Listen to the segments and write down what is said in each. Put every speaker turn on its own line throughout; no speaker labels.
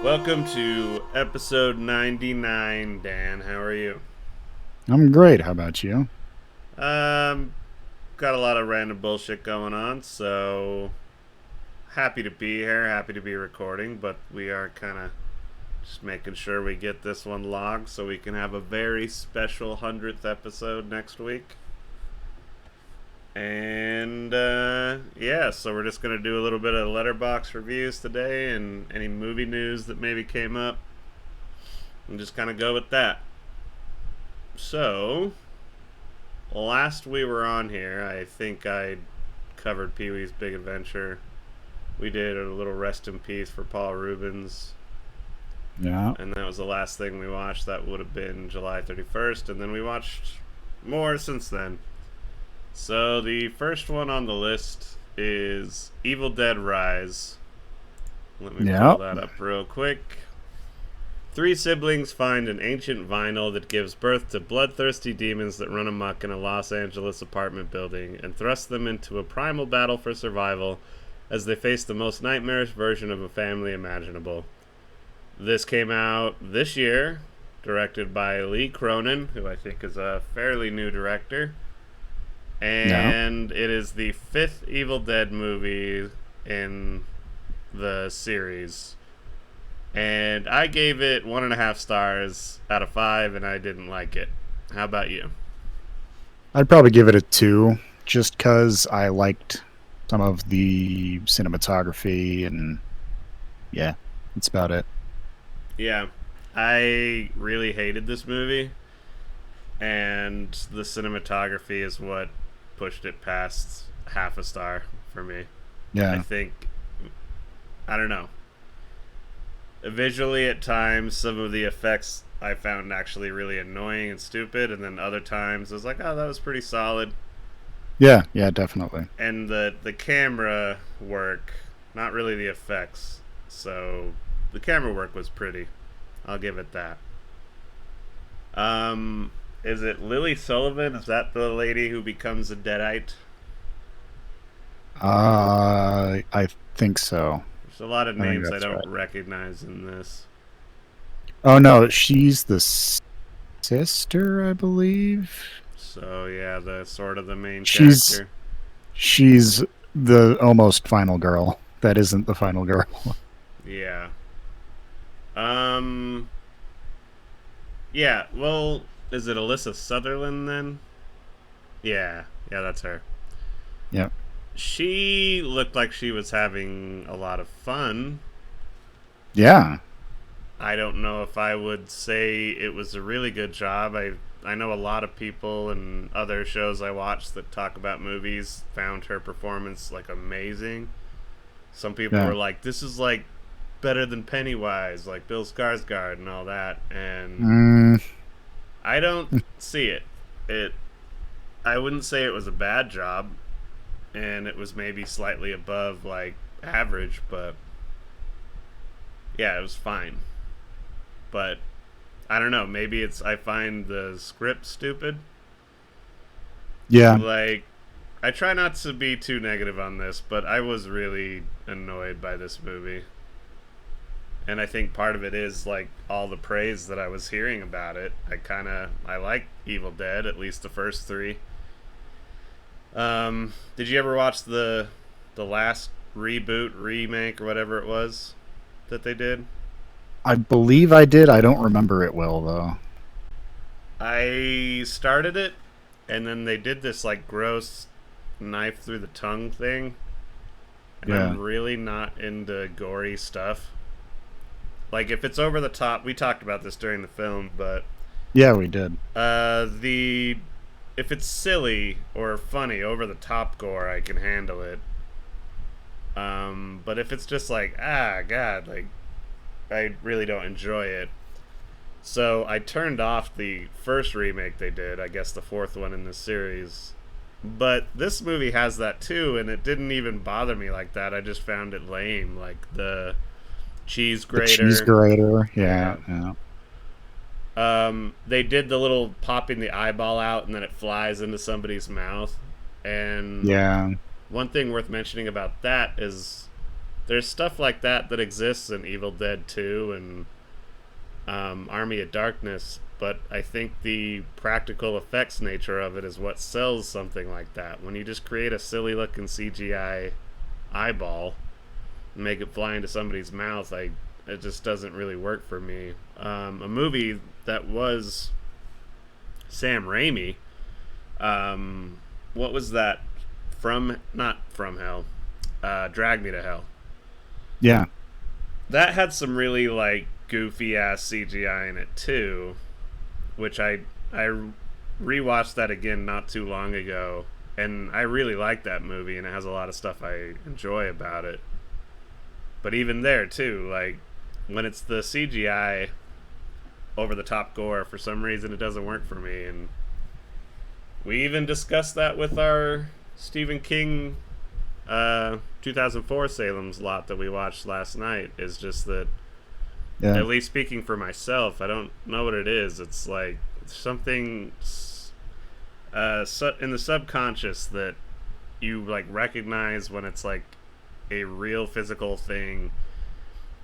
Welcome to episode 99, Dan. How are you?
I'm great. How about you?
Um, got a lot of random bullshit going on, so happy to be here, happy to be recording, but we are kind of just making sure we get this one logged so we can have a very special 100th episode next week. And yeah, so we're just going to do a little bit of Letterboxd Reviews today and any movie news that maybe came up and just kind of go with that. So, last we were on here, I think I covered Pee-wee's Big Adventure. We did a little rest in peace for Paul Reubens.
Yeah.
And that was the last thing we watched. That would have been July 31st. And then we watched more since then. So the first one on the list is Evil Dead Rise. Let me pull that up real quick. 3 siblings find an ancient vinyl that gives birth to bloodthirsty demons that run amok in a Los Angeles apartment building and thrust them into a primal battle for survival as they face the most nightmarish version of a family imaginable. This came out this year, directed by Lee Cronin, who I think is a fairly new director. And it is the 5th Evil Dead movie in the series. And I gave it 1.5 stars out of 5, and I didn't like it. How about you?
I'd probably give it a 2, just because I liked some of the cinematography, and yeah, that's about it.
Yeah, I really hated this movie, and the cinematography is what pushed it past 0.5 star for me.
Yeah.
I don't know. Visually, at times, some of the effects I found actually really annoying and stupid, and then other times I was like, oh, that was pretty solid.
Yeah, definitely.
And the camera work, not really the effects. So the camera work was pretty. I'll give it that. Is it Lily Sullivan? Is that the lady who becomes a Deadite?
I think so.
There's a lot of names I don't
right.
recognize in this.
Oh no, she's the sister, I believe.
So yeah, the sort of the main
She's
character.
she's the almost final girl. That isn't the final girl.
Yeah. Yeah, well, is it Alyssa Sutherland then? Yeah, that's her.
Yep.
She looked like she was having a lot of fun.
Yeah.
I don't know if I would say it was a really good job. I know a lot of people and other shows I watched that talk about movies found her performance like amazing. Some people were like, this is like better than Pennywise, like Bill Skarsgård and all that, and I don't see it. I wouldn't say it was a bad job, and it was maybe slightly above like average, but yeah, it was fine. But I don't know, maybe I find the script stupid.
Yeah.
Like, I try not to be too negative on this, but I was really annoyed by this movie. And I think part of it is like all the praise that I was hearing about it. I like Evil Dead, at least the first 3. Did you ever watch the last reboot, remake, or whatever it was that they did?
I believe I did. I don't remember it well though.
I started it, and then they did this like gross knife through the tongue thing. And
Yeah.
I'm really not into gory stuff. Like, if it's over the top, we talked about this during the film, but
Yeah, we did.
the if it's silly or funny, over the top gore, I can handle it. But if it's just like, god, like, I really don't enjoy it. So I turned off the first remake they did, I guess the fourth one in the series. But this movie has that too, and it didn't even bother me like that. I just found it lame, like the cheese
The cheese
grater.
grater. Yeah,
Yeah.
yeah.
They did the little popping the eyeball out and then it flies into somebody's mouth. And
Yeah.
one thing worth mentioning about that is there's stuff like that that exists in Evil Dead 2 and Army of Darkness, but I think the practical effects nature of it is what sells something like that. When you just create a silly looking CGI eyeball and make it fly into somebody's mouth, it just doesn't really work for me. A movie that was Sam Raimi, what was that? Not From Hell, Drag Me to Hell.
Yeah.
That had some really like goofy ass CGI in it too, which I rewatched that again not too long ago, and I really like that movie, and it has a lot of stuff I enjoy about it. But even there too, like when it's the CGI over the top gore, for some reason it doesn't work for me, and we even discussed that with our Stephen King 2004 Salem's Lot that we watched last night. Is just that,
Yeah.
at least speaking for myself, I don't know what it is. It's like something in the subconscious that you like recognize when it's like a real physical thing.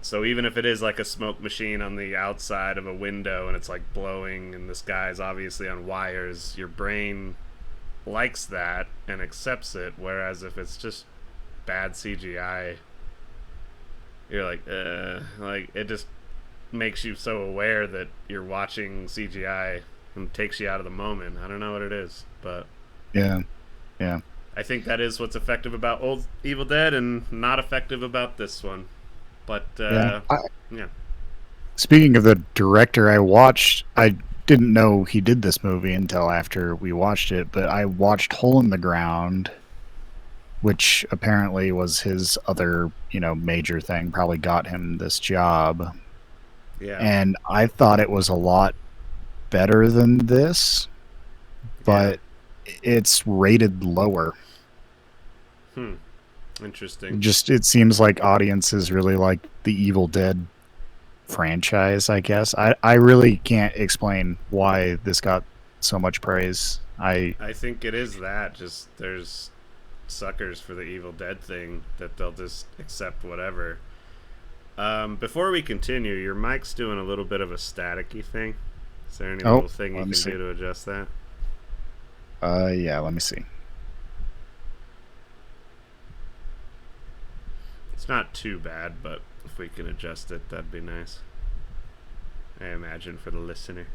So even if it is like a smoke machine on the outside of a window and it's like blowing and this guy's obviously on wires, your brain likes that and accepts it. Whereas if it's just bad CGI, you're like it just makes you so aware that you're watching CGI and takes you out of the moment. I don't know what it is, but
Yeah. Yeah.
I think that is what's effective about old Evil Dead and not effective about this one. But
Yeah.
yeah.
Speaking of the director, I didn't know he did this movie until after we watched it, but I watched Hole in the Ground, which apparently was his other, major thing, probably got him this job.
Yeah.
And I thought it was a lot better than this, but it's rated lower.
Interesting.
Just it seems like audiences really like the Evil Dead franchise, I guess. I really can't explain why this got so much praise.
I think it is that. Just there's suckers for the Evil Dead thing that they'll just accept whatever. Before we continue, your mic's doing a little bit of a staticky thing. Is there any little thing you can do to adjust that?
Yeah, let me see.
It's not too bad, but if we can adjust it, that'd be nice. I imagine for the listener.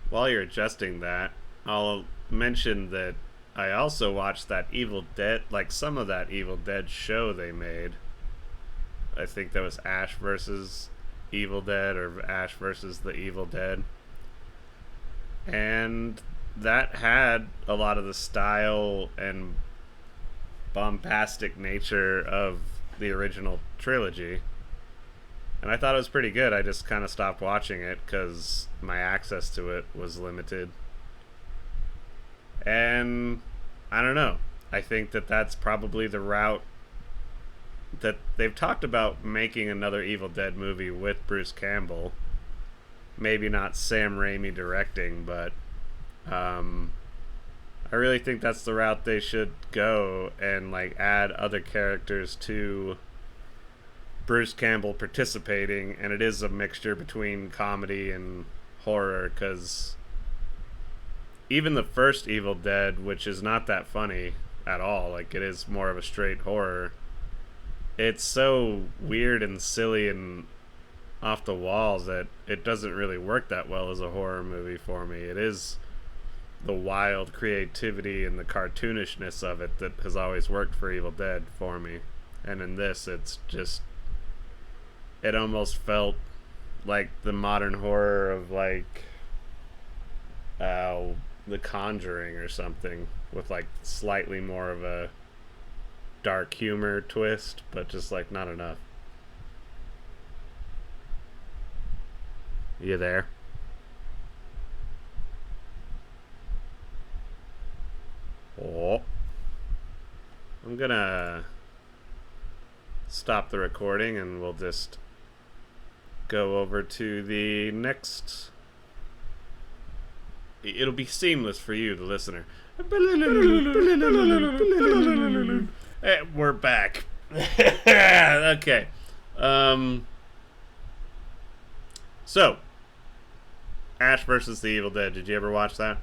While you're adjusting that, I'll mention that I also watched that Evil Dead, like some of that Evil Dead show they made. I think that was Ash versus Evil Dead or Ash versus the Evil Dead. And that had a lot of the style and bombastic nature of the original trilogy. And I thought it was pretty good. I just kind of stopped watching it because my access to it was limited. And I don't know. I think that that's probably the route that they've talked about, making another Evil Dead movie with Bruce Campbell. Maybe not Sam Raimi directing, but I really think that's the route they should go, and like add other characters to Bruce Campbell participating, and it is a mixture between comedy and horror, because even the first Evil Dead, which is not that funny at all, like it is more of a straight horror, it's so weird and silly and off the wall that it doesn't really work that well as a horror movie for me. It is the wild creativity and the cartoonishness of it that has always worked for Evil Dead for me. And in this, it's just, it almost felt like the modern horror of like The Conjuring or something, with like slightly more of a dark humor twist, but just like not enough. You there? Oh. I'm gonna stop the recording and we'll just go over to the next. It'll be seamless for you, the listener. We're back. Okay. So, Ash versus the Evil Dead. Did you ever watch that?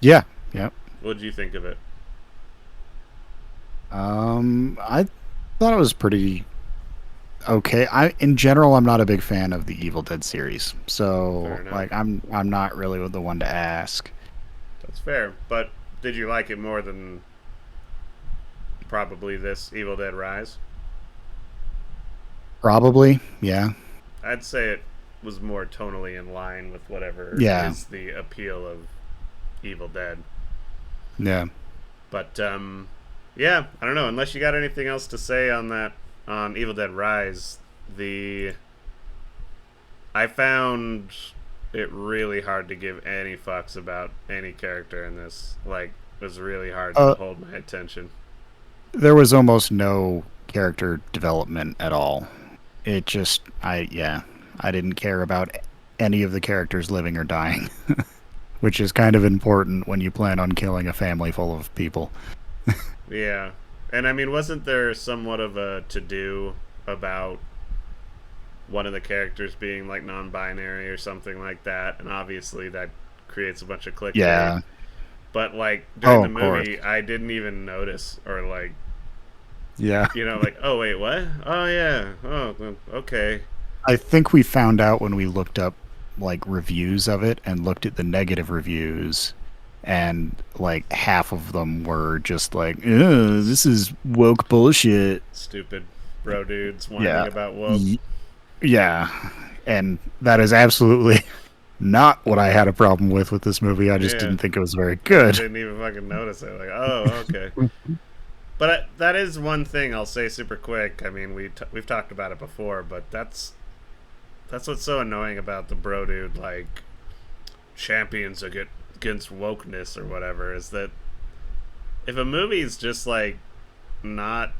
Yeah. Yep.
What did you think of it?
I thought it was pretty okay. In general, I'm not a big fan of the Evil Dead series, so like I'm not really the one to ask.
That's fair, but did you like it more than probably this Evil Dead Rise?
Probably, yeah.
I'd say it was more tonally in line with whatever is the appeal of Evil Dead.
Yeah.
But yeah, I don't know. Unless you got anything else to say on that, on Evil Dead Rise, I found it really hard to give any fucks about any character in this. Like, it was really hard to hold my attention.
There was almost no character development at all. It just, I didn't care about any of the characters living or dying, which is kind of important when you plan on killing a family full of people.
Yeah. And I mean, wasn't there somewhat of a to-do about one of the characters being like non-binary or something like that? And obviously that creates a bunch of clickbait.
Yeah.
But like during the movie,
course.
I didn't even notice, or like,
yeah,
you know, like, oh wait, what? Oh yeah, oh okay.
I think we found out when we looked up like reviews of it and looked at the negative reviews, and like half of them were just like, this is woke bullshit.
Stupid bro dudes whining about woke.
Yeah, and that is absolutely not what I had a problem with this movie. I just didn't think it was very good.
I didn't even fucking notice it. Like, oh, okay. But that is one thing I'll say super quick. I mean, we've talked about it before, but that's what's so annoying about the bro dude, like, champions against wokeness or whatever, is that if a movie's just, like, not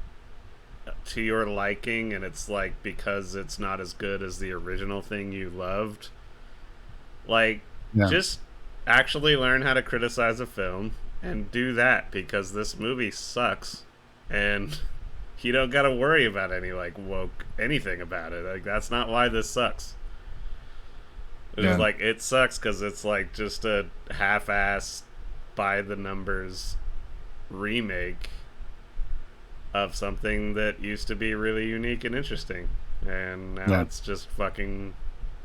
to your liking, and it's, like, because it's not as good as the original thing you loved, like, just actually learn how to criticize a film and do that, because this movie sucks, and you don't gotta worry about any, like, woke anything about it. Like, that's not why this sucks. It's like, it sucks because it's, like, just a half-ass, by-the-numbers remake of something that used to be really unique and interesting. And now it's just fucking,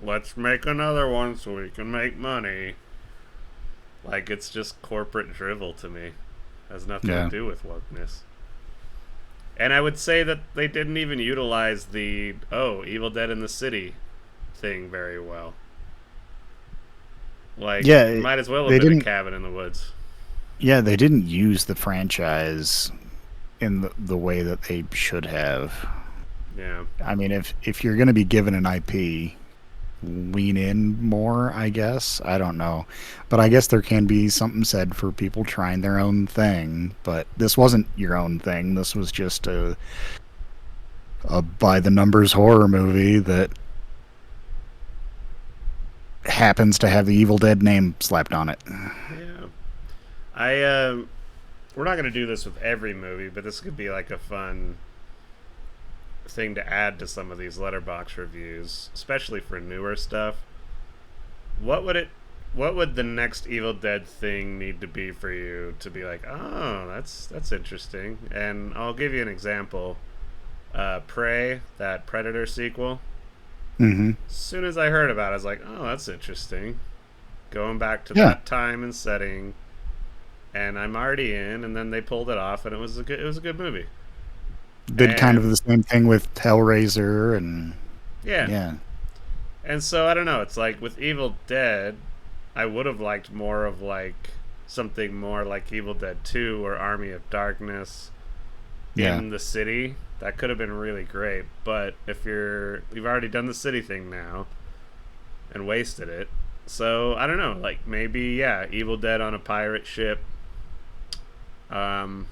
let's make another one so we can make money. Like, it's just corporate drivel to me. It has nothing to do with wokeness. And I would say that they didn't even utilize the, Evil Dead in the City thing very well. Like, might as well have been a Cabin in the Woods.
Yeah, they didn't use the franchise in the way that they should have.
Yeah.
I mean, if you're going to be given an IP, lean in more, I guess. I don't know. But I guess there can be something said for people trying their own thing. But this wasn't your own thing. This was just a by-the-numbers horror movie that happens to have the Evil Dead name slapped on it.
Yeah. We're not going to do this with every movie, but this could be like a fun thing to add to some of these Letterboxd reviews, especially for newer stuff. What would the next Evil Dead thing need to be for you to be like, oh, that's interesting? And I'll give you an example. Prey, that Predator sequel.
Mm-hmm.
As soon as I heard about it, I was like, oh, that's interesting. going back to
Yeah.
that time and setting, and I'm already in. And then they pulled it off, and it was a good movie.
Did kind of
And
the same thing with Hellraiser and
yeah,
yeah.
and so I don't know. It's like with Evil Dead, I would have liked more of like something more like Evil Dead 2 or Army of Darkness
Yeah.
in the city. That could have been really great. But if you've already done the city thing now and wasted it. So I don't know, like maybe yeah, Evil Dead on a pirate ship.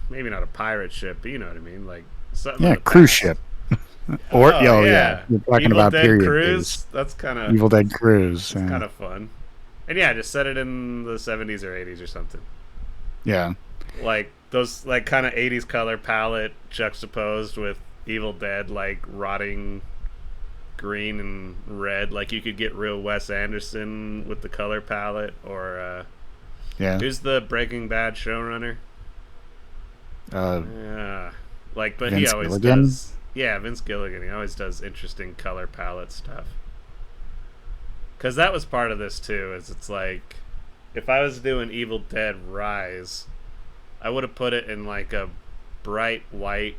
Maybe not a pirate ship, but you know what I mean, like something
Yeah,
in the
cruise
past.
ship. Or
Oh
yeah.
yeah,
You're talking
Evil
about
Dead
period piece.
Cruise.
Evil Dead Cruise.
That's kind of fun. And yeah, just set it in the 70s or 80s or something.
Yeah.
Like those like kind of 80s color palette juxtaposed with Evil Dead like rotting green and red. Like you could get real Wes Anderson with the color palette, or
Yeah.
who's the Breaking Bad showrunner?
Uh,
Yeah, like but he
Vince
always
Gilligan?
does. Yeah, Vince Gilligan. He always does interesting color palette stuff. Because that was part of this too. Is it's like if I was doing Evil Dead Rise, I would have put it in like a bright white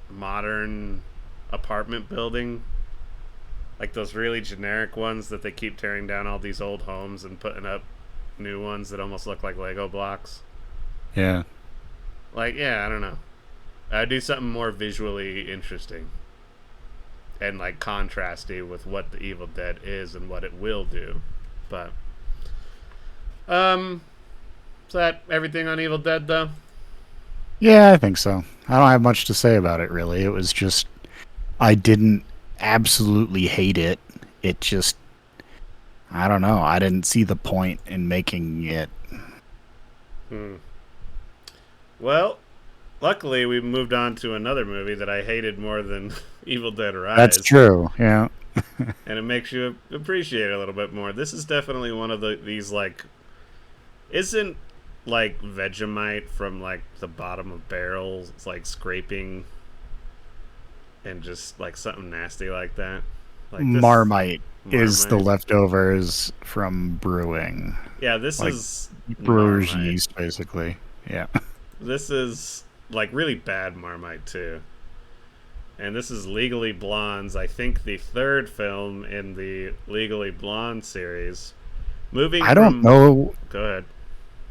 modern apartment building, like those really generic ones that they keep tearing down all these old homes and putting up new ones that almost look like Lego blocks.
yeah.
Like, yeah, I don't know. I'd do something more visually interesting and like contrasty with what the Evil Dead is and what it will do. But is that everything on Evil Dead though?
Yeah, I think so. I don't have much to say about it really. It was just I didn't absolutely hate it. It just I don't know. I didn't see the point in making it.
Hmm. Well, luckily we moved on to another movie that I hated more than Evil Dead
That's
Rise,
true. Yeah.
and it makes you appreciate it a little bit more. This is definitely one of these like isn't like Vegemite from like the bottom of barrels. It's like scraping and just like something nasty like that. Like this
Marmite is the
Marmite.
leftovers from brewing.
Yeah, this
Like
is
brewer's
Marmite.
yeast basically. Yeah.
This is like really bad Marmite too. And this is Legally Blonde's, I think, the third film in the Legally Blonde series. Moving
I don't
from
know
Go ahead.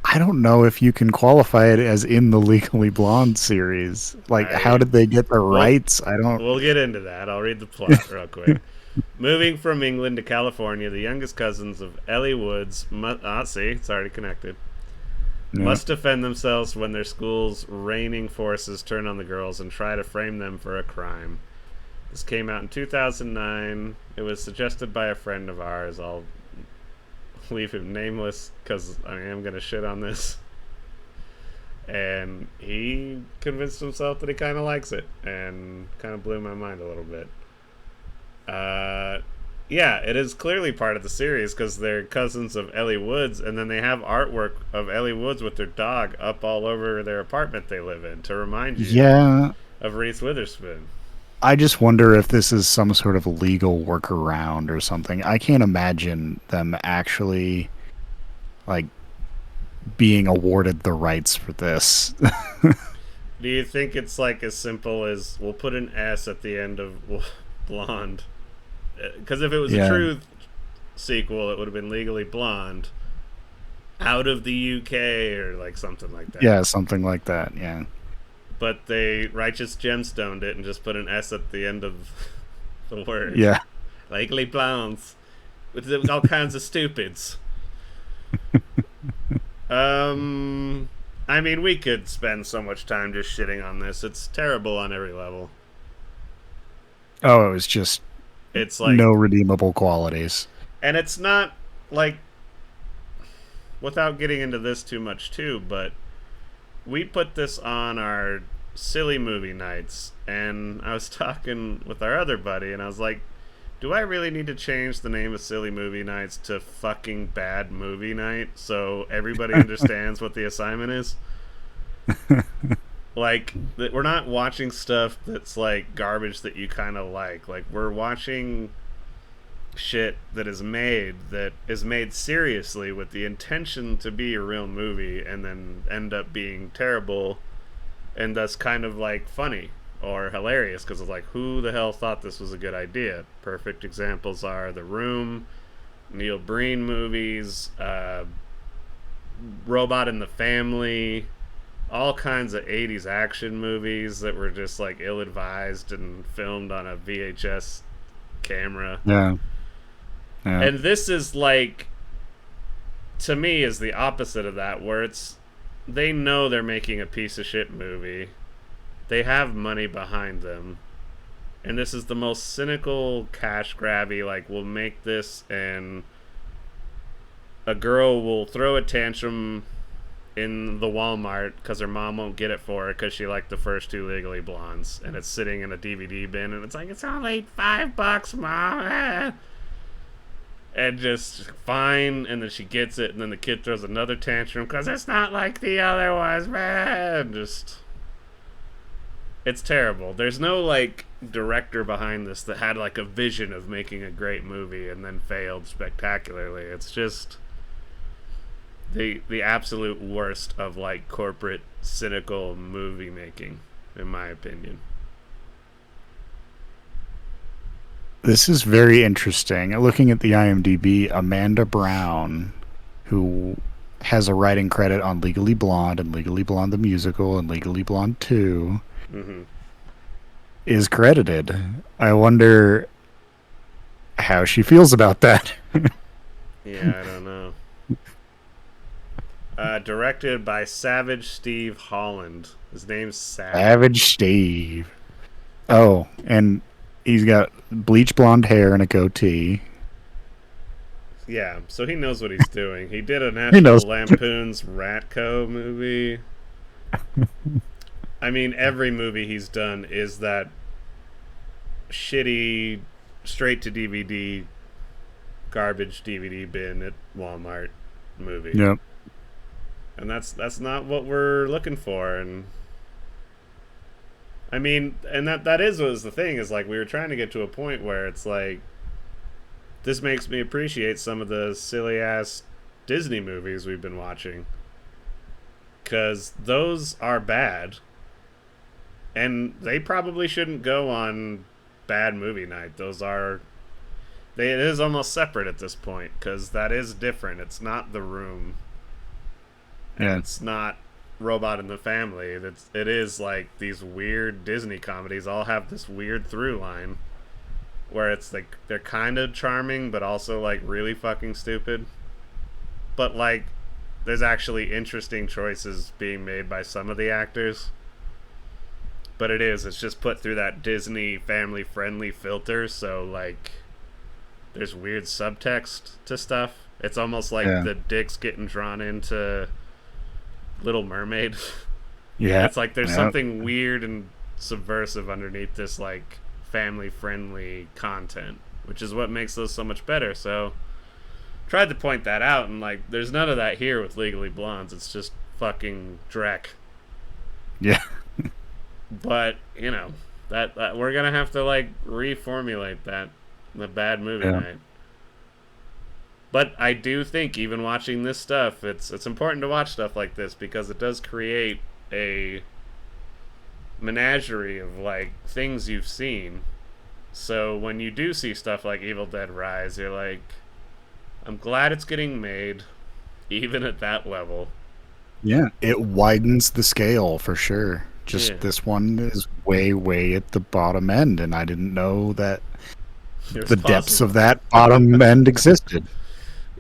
I don't know if you can qualify it as in the Legally Blonde series. Like, how
I
did they get the
well,
rights? I don't.
we'll get into that. I'll read the plot real quick. Moving from England to California, the youngest cousins of Ellie Woods see, it's already connected.
Yeah.
Must defend themselves when their school's reigning forces turn on the girls and try to frame them for a crime. This came out in 2009. It was suggested by a friend of ours. I'll leave him nameless because I am going to shit on this. And he convinced himself that he kind of likes it and kind of blew my mind a little bit. Yeah, it is clearly part of the series because they're cousins of Ellie Woods, and then they have artwork of Ellie Woods with their dog up all over their apartment they live in to remind you
Yeah.
of Reese Witherspoon.
I just wonder if this is some sort of legal workaround or something. I can't imagine them actually, like, being awarded the rights for this.
Do you think it's like as simple as we'll put an S at the end of Blonde? Because if it was a
Yeah.
true sequel, it would have been Legally Blonde out of the UK or like something like that.
Yeah, something like that. Yeah.
But they Righteous Gemstoned it and just put an S at the end of the word.
Yeah.
Legally Blondes. With all kinds of stupids. I mean, we could spend so much time just shitting on this. It's terrible on every level.
Oh, it was just
It's like
no redeemable qualities.
and it's not like without getting into this too much too, but we put this on our silly movie nights, and I was talking with our other buddy, and I was like, do I really need to change the name of silly movie nights to fucking bad movie night so everybody understands what the assignment is? Like, we're not watching stuff that's like garbage that you kind of like. Like, we're watching shit that is made seriously with the intention to be a real movie and then end up being terrible and thus kind of like funny or hilarious because it's like, who the hell thought this was a good idea? Perfect examples are The Room, Neil Breen movies, Robot in the Family, all kinds of 80s action movies that were just like ill-advised and filmed on a VHS camera.
Yeah. Yeah.
And this is like, to me, is the opposite of that, where it's, they know they're making a piece of shit movie. They have money behind them. And this is the most cynical, cash grabby, like, we'll make this and a girl will throw a tantrum in the Walmart because her mom won't get it for her because she liked the first two Legally Blondes. And it's sitting in a DVD bin and it's like, it's only $5, Mom. And just fine, and then she gets it, and then the kid throws another tantrum because it's not like the other ones, man. Just, it's terrible. There's no like director behind this that had like a vision of making a great movie and then failed spectacularly. It's just the absolute worst of like corporate cynical movie making, in my opinion.
This is very interesting. Looking at the IMDb, Amanda Brown, who has a writing credit on Legally Blonde and Legally Blonde the Musical and Legally Blonde 2, is credited. I wonder how she feels about that.
Yeah, I don't know. Directed by Savage Steve Holland. His name's
Savage Steve. Oh, and he's got bleach blonde hair and a goatee.
Yeah, so he knows what he's doing. He did a National Lampoon's Ratco movie. I mean, every movie he's done is that shitty, straight-to-DVD, garbage DVD bin at Walmart movie.
Yep.
And that's not what we're looking for, and I mean, and that was the thing, is like we were trying to get to a point where it's like, this makes me appreciate some of the silly ass Disney movies we've been watching, because those are bad, and they probably shouldn't go on bad movie night. It is almost separate at this point, because that is different. It's not The Room, and it's not Robot in the Family. It is like these weird Disney comedies all have this weird through line where it's like they're kind of charming but also like really fucking stupid, but like there's actually interesting choices being made by some of the actors, but it's just put through that Disney family friendly filter, so like there's weird subtext to stuff. It's almost like the dicks getting drawn into Little Mermaid.
Yeah.
It's like there's something weird and subversive underneath this like family friendly content, which is what makes those so much better. So tried to point that out, and like there's none of that here with Legally Blondes. It's just fucking dreck.
Yeah.
But you know that we're gonna have to like reformulate that, the bad movie night. But I do think even watching this stuff, it's important to watch stuff like this because it does create a menagerie of like things you've seen. So when you do see stuff like Evil Dead Rise, you're like, I'm glad it's getting made, even at that level.
Yeah, it widens the scale for sure. This one is way, way at the bottom end, and I didn't know that the depths of that bottom end existed.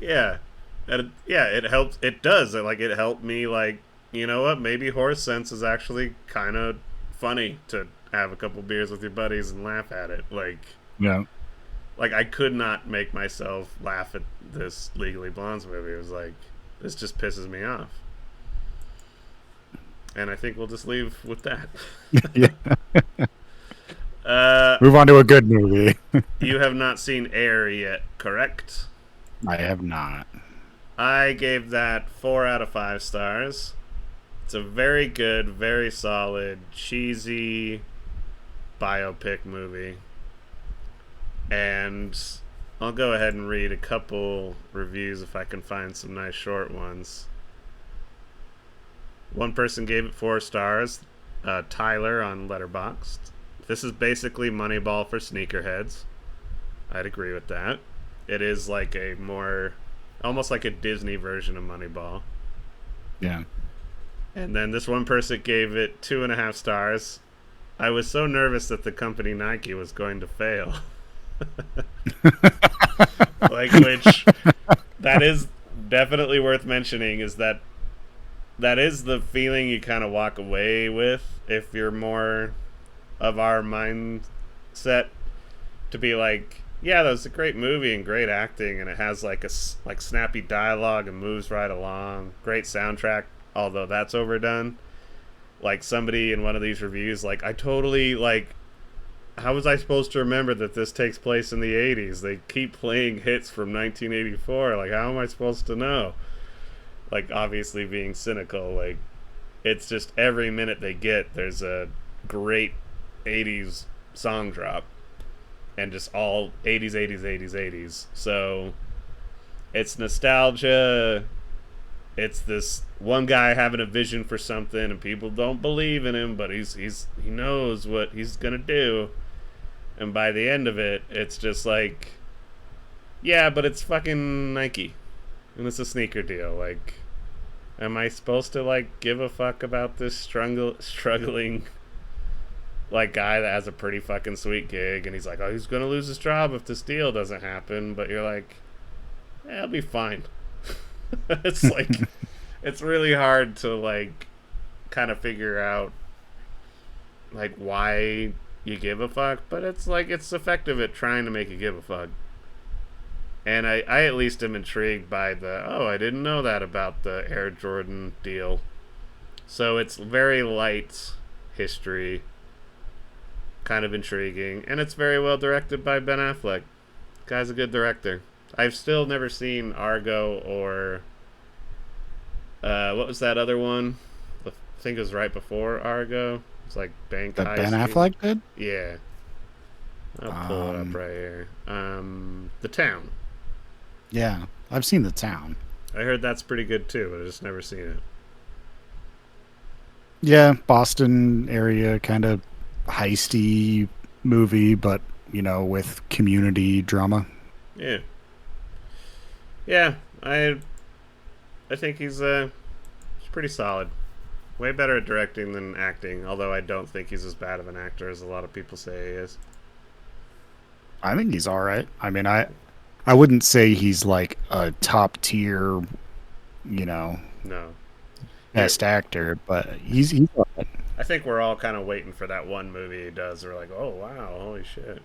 Yeah, it helps. It does. It helped me. Like, you know what? Maybe Horse Sense is actually kind of funny to have a couple beers with your buddies and laugh at it. Like,
yeah.
Like, I could not make myself laugh at this Legally Blondes movie. It was like, this just pisses me off. And I think we'll just leave with that.
Move on to a good movie.
You have not seen Air yet, correct?
I have not.
I gave that 4 out of 5 stars. It's a very good, very solid, cheesy biopic movie. And I'll go ahead and read a couple reviews if I can find some nice short ones. One person gave it 4 stars. Tyler on Letterboxd. This is basically Moneyball for sneakerheads. I'd agree with that. It is like a more, almost like a Disney version of Moneyball.
Yeah.
And then this one person gave it 2.5 stars. I was so nervous that the company Nike was going to fail. Like, which, that is definitely worth mentioning, is that is the feeling you kind of walk away with if you're more of our mindset, to be like, yeah, that was a great movie and great acting, and it has like snappy dialogue and moves right along. Great soundtrack, although that's overdone. Like, somebody in one of these reviews, like, I totally, like, how was I supposed to remember that this takes place in the 80s? They keep playing hits from 1984. Like, how am I supposed to know? Like, obviously being cynical, like, it's just every minute they get, there's a great 80s song drop. And just all 80s, 80s, 80s, 80s. So, it's nostalgia. It's this one guy having a vision for something, and people don't believe in him, but he knows what he's gonna do. And by the end of it, it's just like, yeah, but it's fucking Nike. And it's a sneaker deal. Like, am I supposed to, like, give a fuck about this struggling, like, guy that has a pretty fucking sweet gig, and he's like, oh, he's gonna lose his job if this deal doesn't happen, but you're like, yeah, it'll be fine. It's like, it's really hard to, like, kind of figure out, like, why you give a fuck, but it's like, it's effective at trying to make you give a fuck. And I at least am intrigued by I didn't know that about the Air Jordan deal. So it's very light history, kind of intriguing, and it's very well directed by Ben Affleck. Guy's a good director. I've still never seen Argo or what was that other one? I think it was right before Argo. It's like Bank
That
Heist.
Ben Affleck did?
Yeah. I'll pull it up right here. The Town.
Yeah, I've seen The Town.
I heard that's pretty good too, but I just never seen it.
Yeah, Boston area kind of heisty movie, but, you know, with community drama.
Yeah. Yeah, I think he's pretty solid. Way better at directing than acting, although I don't think he's as bad of an actor as a lot of people say he is.
I think he's all right. I mean, I wouldn't say he's like a top tier, you know,
No.
best actor, but he's all right.
I think we're all kind of waiting for that one movie he does. We're like, oh, wow, holy shit.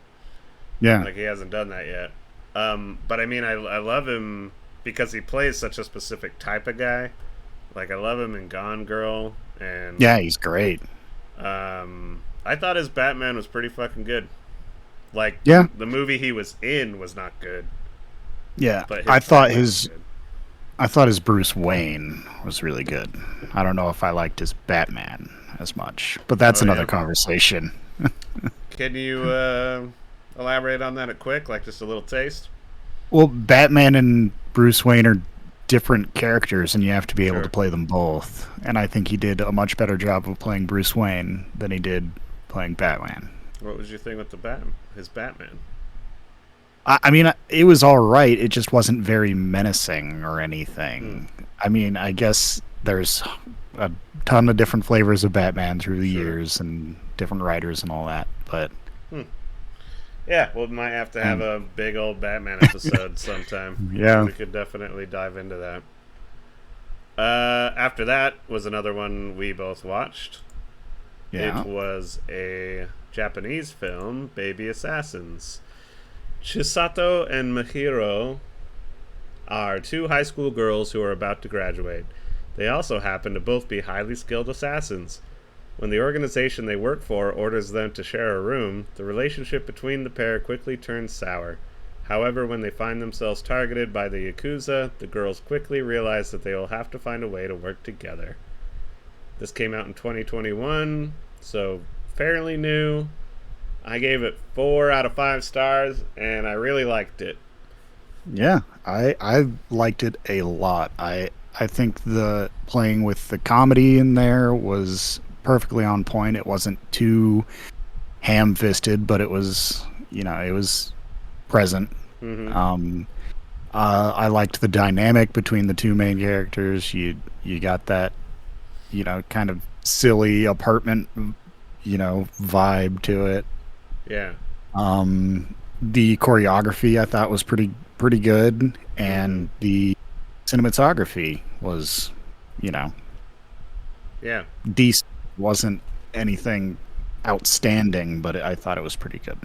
Yeah.
Like, he hasn't done that yet. But I mean, I love him because he plays such a specific type of guy. Like, I love him in Gone Girl. And
Yeah, he's great.
I thought his Batman was pretty fucking good. Like,
Yeah.
the movie he was in was not good.
Yeah.
But
I thought
Batman was good.
his Bruce Wayne was really good. I don't know if I liked his Batman as much, but that's
Oh,
another
yeah?
conversation.
Can you elaborate on that a quick, like just a little taste?
Well, Batman and Bruce Wayne are different characters, and you have to be able
Sure.
to play them both. And I think he did a much better job of playing Bruce Wayne than he did playing Batman.
What was your thing with his Batman?
I mean, it was all right. It just wasn't very menacing or anything. I mean, I guess there's a ton of different flavors of Batman through the
Sure.
years and different writers and all that. But
Yeah, we might have to have a big old Batman episode sometime.
Yeah.
We could definitely dive into that. After that was another one we both watched.
yeah,
It was a Japanese film, Baby Assassins. Chisato and Mahiro are 2 high school girls who are about to graduate. They also happen to both be highly skilled assassins. When the organization they work for orders them to share a room, the relationship between the pair quickly turns sour. However, when they find themselves targeted by the Yakuza, the girls quickly realize that they will have to find a way to work together. This came out in 2021, so fairly new. I gave it 4 out of 5 stars, and I really liked it.
Yeah, I liked it a lot. I think the playing with the comedy in there was perfectly on point. It wasn't too ham-fisted, but it was, it was present.
Mm-hmm.
Um, I liked the dynamic between the two main characters. You got that, kind of silly apartment, vibe to it.
Yeah.
The choreography I thought was pretty good,
Mm-hmm.
and the cinematography was, you know,
Yeah.
decent. Wasn't anything outstanding, but I thought it was pretty good.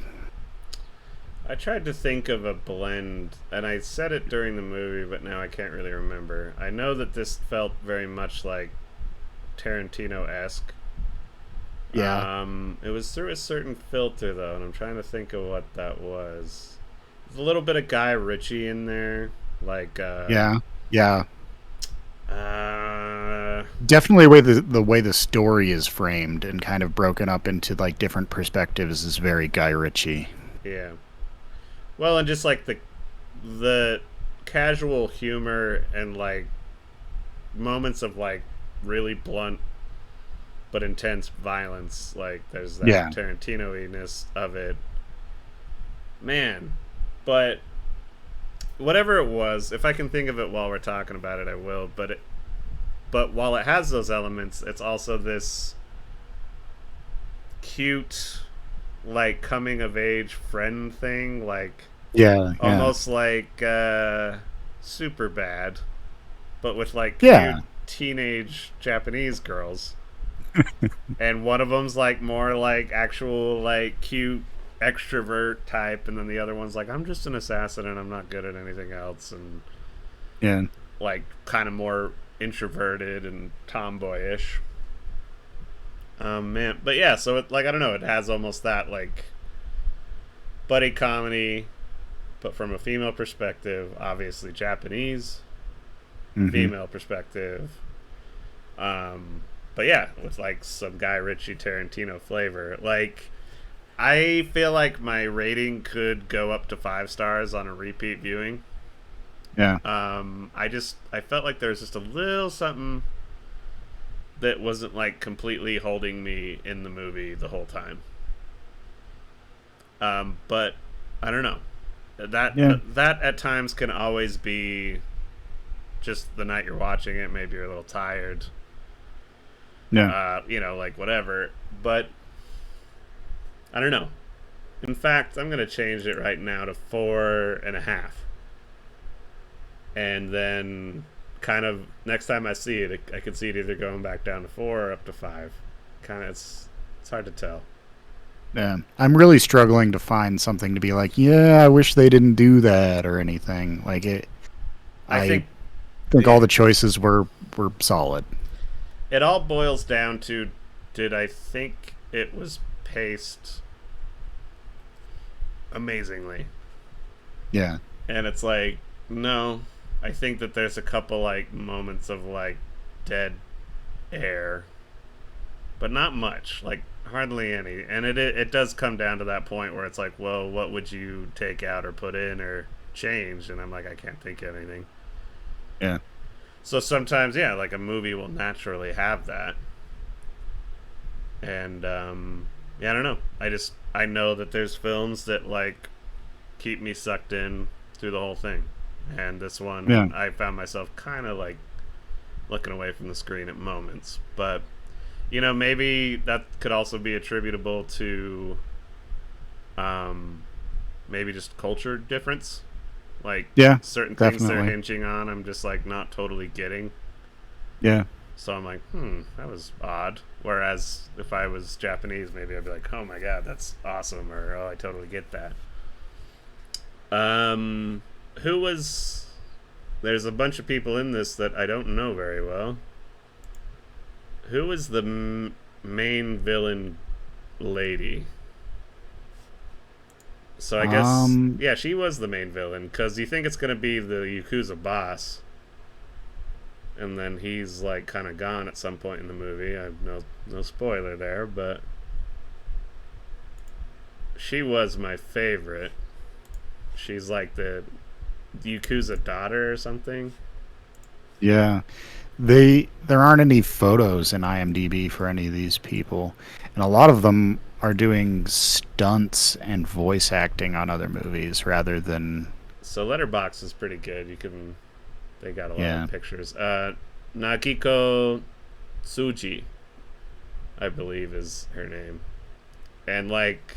I tried to think of a blend, and I said it during the movie, but now I can't really remember. I know that this felt very much like Tarantino esque.
Yeah,
It was through a certain filter though, and I'm trying to think of what that was. There's a little bit of Guy Ritchie in there, like
yeah, yeah.
uh,
Definitely the way the story is framed and kind of broken up into like different perspectives is very Guy Ritchie.
yeah. Well, and just like the casual humor and like moments of like really blunt but intense violence. Like there's that
Yeah,
Tarantino-ness of it, man. But whatever it was, if I can think of it while we're talking about it, I will. But while it has those elements, it's also this cute, like coming of age friend thing, like
yeah, yeah,
almost like super bad, but with like cute
yeah,
teenage Japanese girls. And one of them's like more like actual like cute extrovert type, and then the other one's like, I'm just an assassin and I'm not good at anything else, and
yeah,
like kind of more introverted and tomboyish. Man, but yeah, so it, like I don't know, it has almost that like buddy comedy, but from a female perspective, obviously Japanese
hmm,
female perspective. Um, but yeah, with like some Guy Ritchie Tarantino flavor. Like I feel like my rating could go up to 5 stars on a repeat viewing.
yeah,
I felt like there was just a little something that wasn't like completely holding me in the movie the whole time. But I don't know.
yeah,
That at times can always be just the night you're watching it. Maybe you're a little tired.
yeah.
Like whatever. But I don't know. In fact, I'm gonna change it right now to 4.5, and then kind of next time I see it, I could see it either going back down to 4 or up to 5. Kind of, it's hard to tell.
Yeah, I'm really struggling to find something to be like, yeah, I wish they didn't do that or anything. Like it,
I
I
think,
think all
yeah,
the choices were solid.
it all boils down to, did I think it was paced amazingly?
Yeah,
And it's like, no, I think that there's a couple like moments of like dead air, but not much, like hardly any. And it does come down to that point where it's like, well, what would you take out or put in or change? And I'm like, I can't think of anything.
yeah,
So sometimes, yeah, like a movie will naturally have that, and yeah, I don't know. I know that there's films that like keep me sucked in through the whole thing, and this
yeah,
one I found myself kind of like looking away from the screen at moments, but maybe that could also be attributable to um, maybe just culture difference. Like
yeah,
certain things they're
definitely.
hinging on, I'm just like not totally getting.
Yeah,
So I'm like, that was odd. Whereas if I was Japanese, maybe I'd be like, oh my god, that's awesome, or oh, I totally get that. Um, who was? There's a bunch of people in this that I don't know very well. Who was the main villain lady? So I guess
um,
yeah, she was the main villain because you think it's gonna be the Yakuza boss, and then he's like kind of gone at some point in the movie. I have no spoiler there, but she was my favorite. She's like the Yakuza daughter or something.
Yeah. There aren't any photos in IMDb for any of these people, and a lot of them are doing stunts and voice acting on other movies rather than
So Letterboxd is pretty good. They got a lot
yeah.
of pictures. Nagiko Tsuji, I believe, is her name. And like,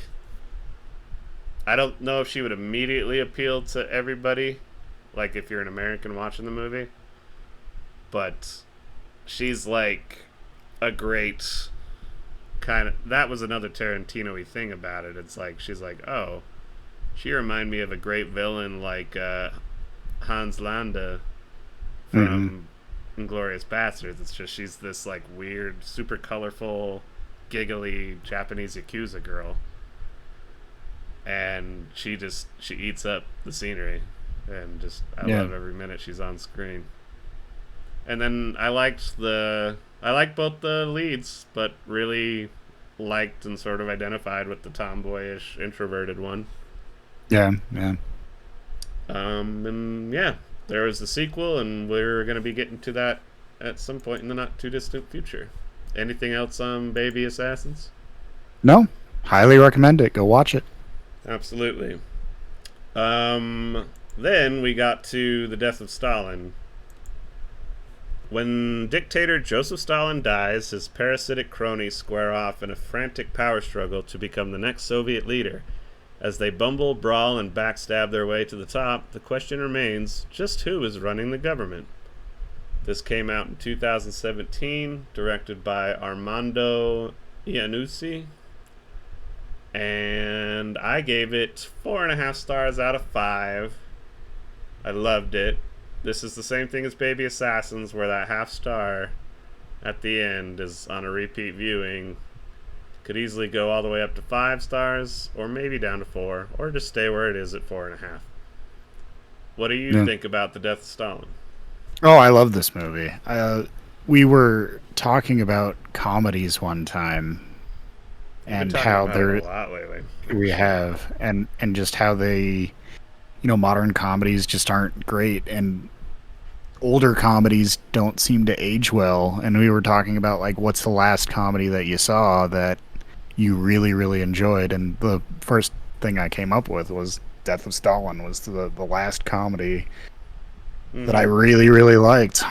I don't know if she would immediately appeal to everybody, like if you're an American watching the movie, but she's like a great kind of. That was another Tarantino-y thing about it. It's like she's like, oh, she reminded me of a great villain like Hans Landa
Hmm.
from Inglorious Bastards. It's just she's this like weird, super colorful, giggly Japanese yakuza girl, and she eats up the scenery, and just I
Yeah.
love every minute she's on screen. And then I liked both the leads, but really liked and sort of identified with the tomboyish introverted one.
Yeah. Yeah.
And yeah, there was the sequel, and we're going to be getting to that at some point in the not too distant future. Anything else on Baby Assassins?
No. Highly recommend it. Go watch it.
Absolutely. Then we got to the death of Stalin. When dictator Joseph Stalin dies, his parasitic cronies square off in a frantic power struggle to become the next Soviet leader. As they bumble, brawl, and backstab their way to the top, the question remains, just who is running the government? This came out in 2017, directed by Armando Iannucci, and I gave it 4.5 stars out of 5. I loved it. This is the same thing as Baby Assassins, where that half star at the end is on a repeat viewing. Could easily go all the way up to 5 stars, or maybe down to 4, or just stay where it is at 4.5. What do you
Yeah.
think about the death of Stalin?
Oh, I love this movie. We were talking about comedies one time
We've been
and
talking
how
about it a
they're
lot lately,
we
actually.
have and just how they modern comedies just aren't great, and older comedies don't seem to age well. And we were talking about like what's the last comedy that you saw that you really really enjoyed, and the first thing I came up with was Death of Stalin was the last comedy that I
Mm-hmm.
really really liked.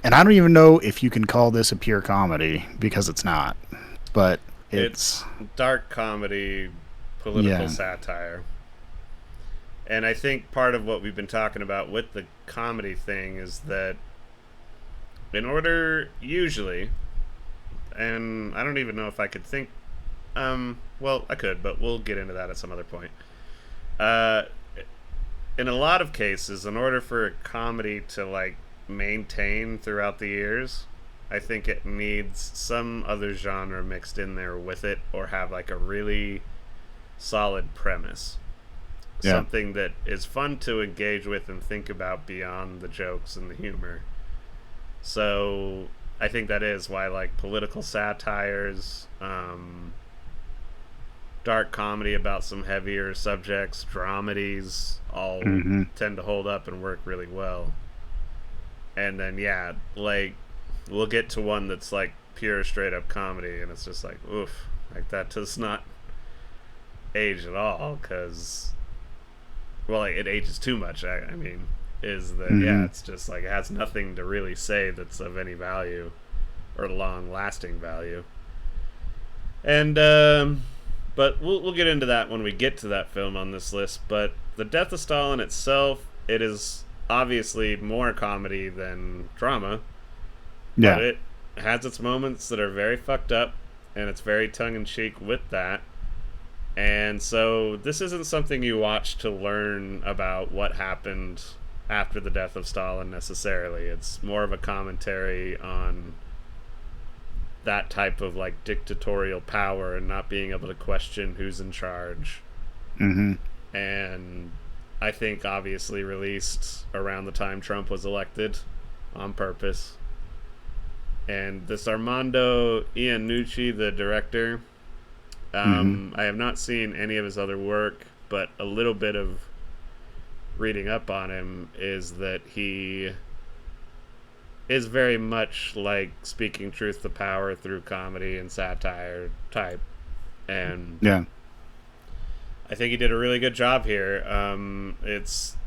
And I don't even know if you can call this a pure comedy because it's not, but it's
It's dark comedy, political
yeah.
satire. And I think part of what we've been talking about with the comedy thing is that in order, usually, and I don't even know if I could think, well, I could, but we'll get into that at some other point. Uh, in a lot of cases, in order for a comedy to like maintain throughout the years, I think it needs some other genre mixed in there with it, or have like a really solid premise.
Yeah.
Something that is fun to engage with and think about beyond the jokes and the humor. So I think that is why like political satires, dark comedy about some heavier subjects, dramedies, all
Hmm.
tend to hold up and work really well. And then yeah, like we'll get to one that's like pure straight up comedy, and it's just like oof, like that does not age at all because well, like it ages too much. I mean, is that yeah?
Hmm.
It's just like it has nothing to really say that's of any value or long lasting value. And but we'll get into that when we get to that film on this list. But the Death of Stalin itself, it is obviously more comedy than drama, but
Yeah.
it has its moments that are very fucked up, and it's very tongue in cheek with that. And so this isn't something you watch to learn about what happened after the death of Stalin necessarily. It's more of a commentary on that type of like dictatorial power and not being able to question who's in charge.
Hmm.
And I think obviously released around the time Trump was elected on purpose. And this Armando Iannucci, the director,
Hmm.
I have not seen any of his other work, but a little bit of reading up on him is that he is very much like speaking truth to power through comedy and satire type. And
Yeah.
I think he did a really good job here. It's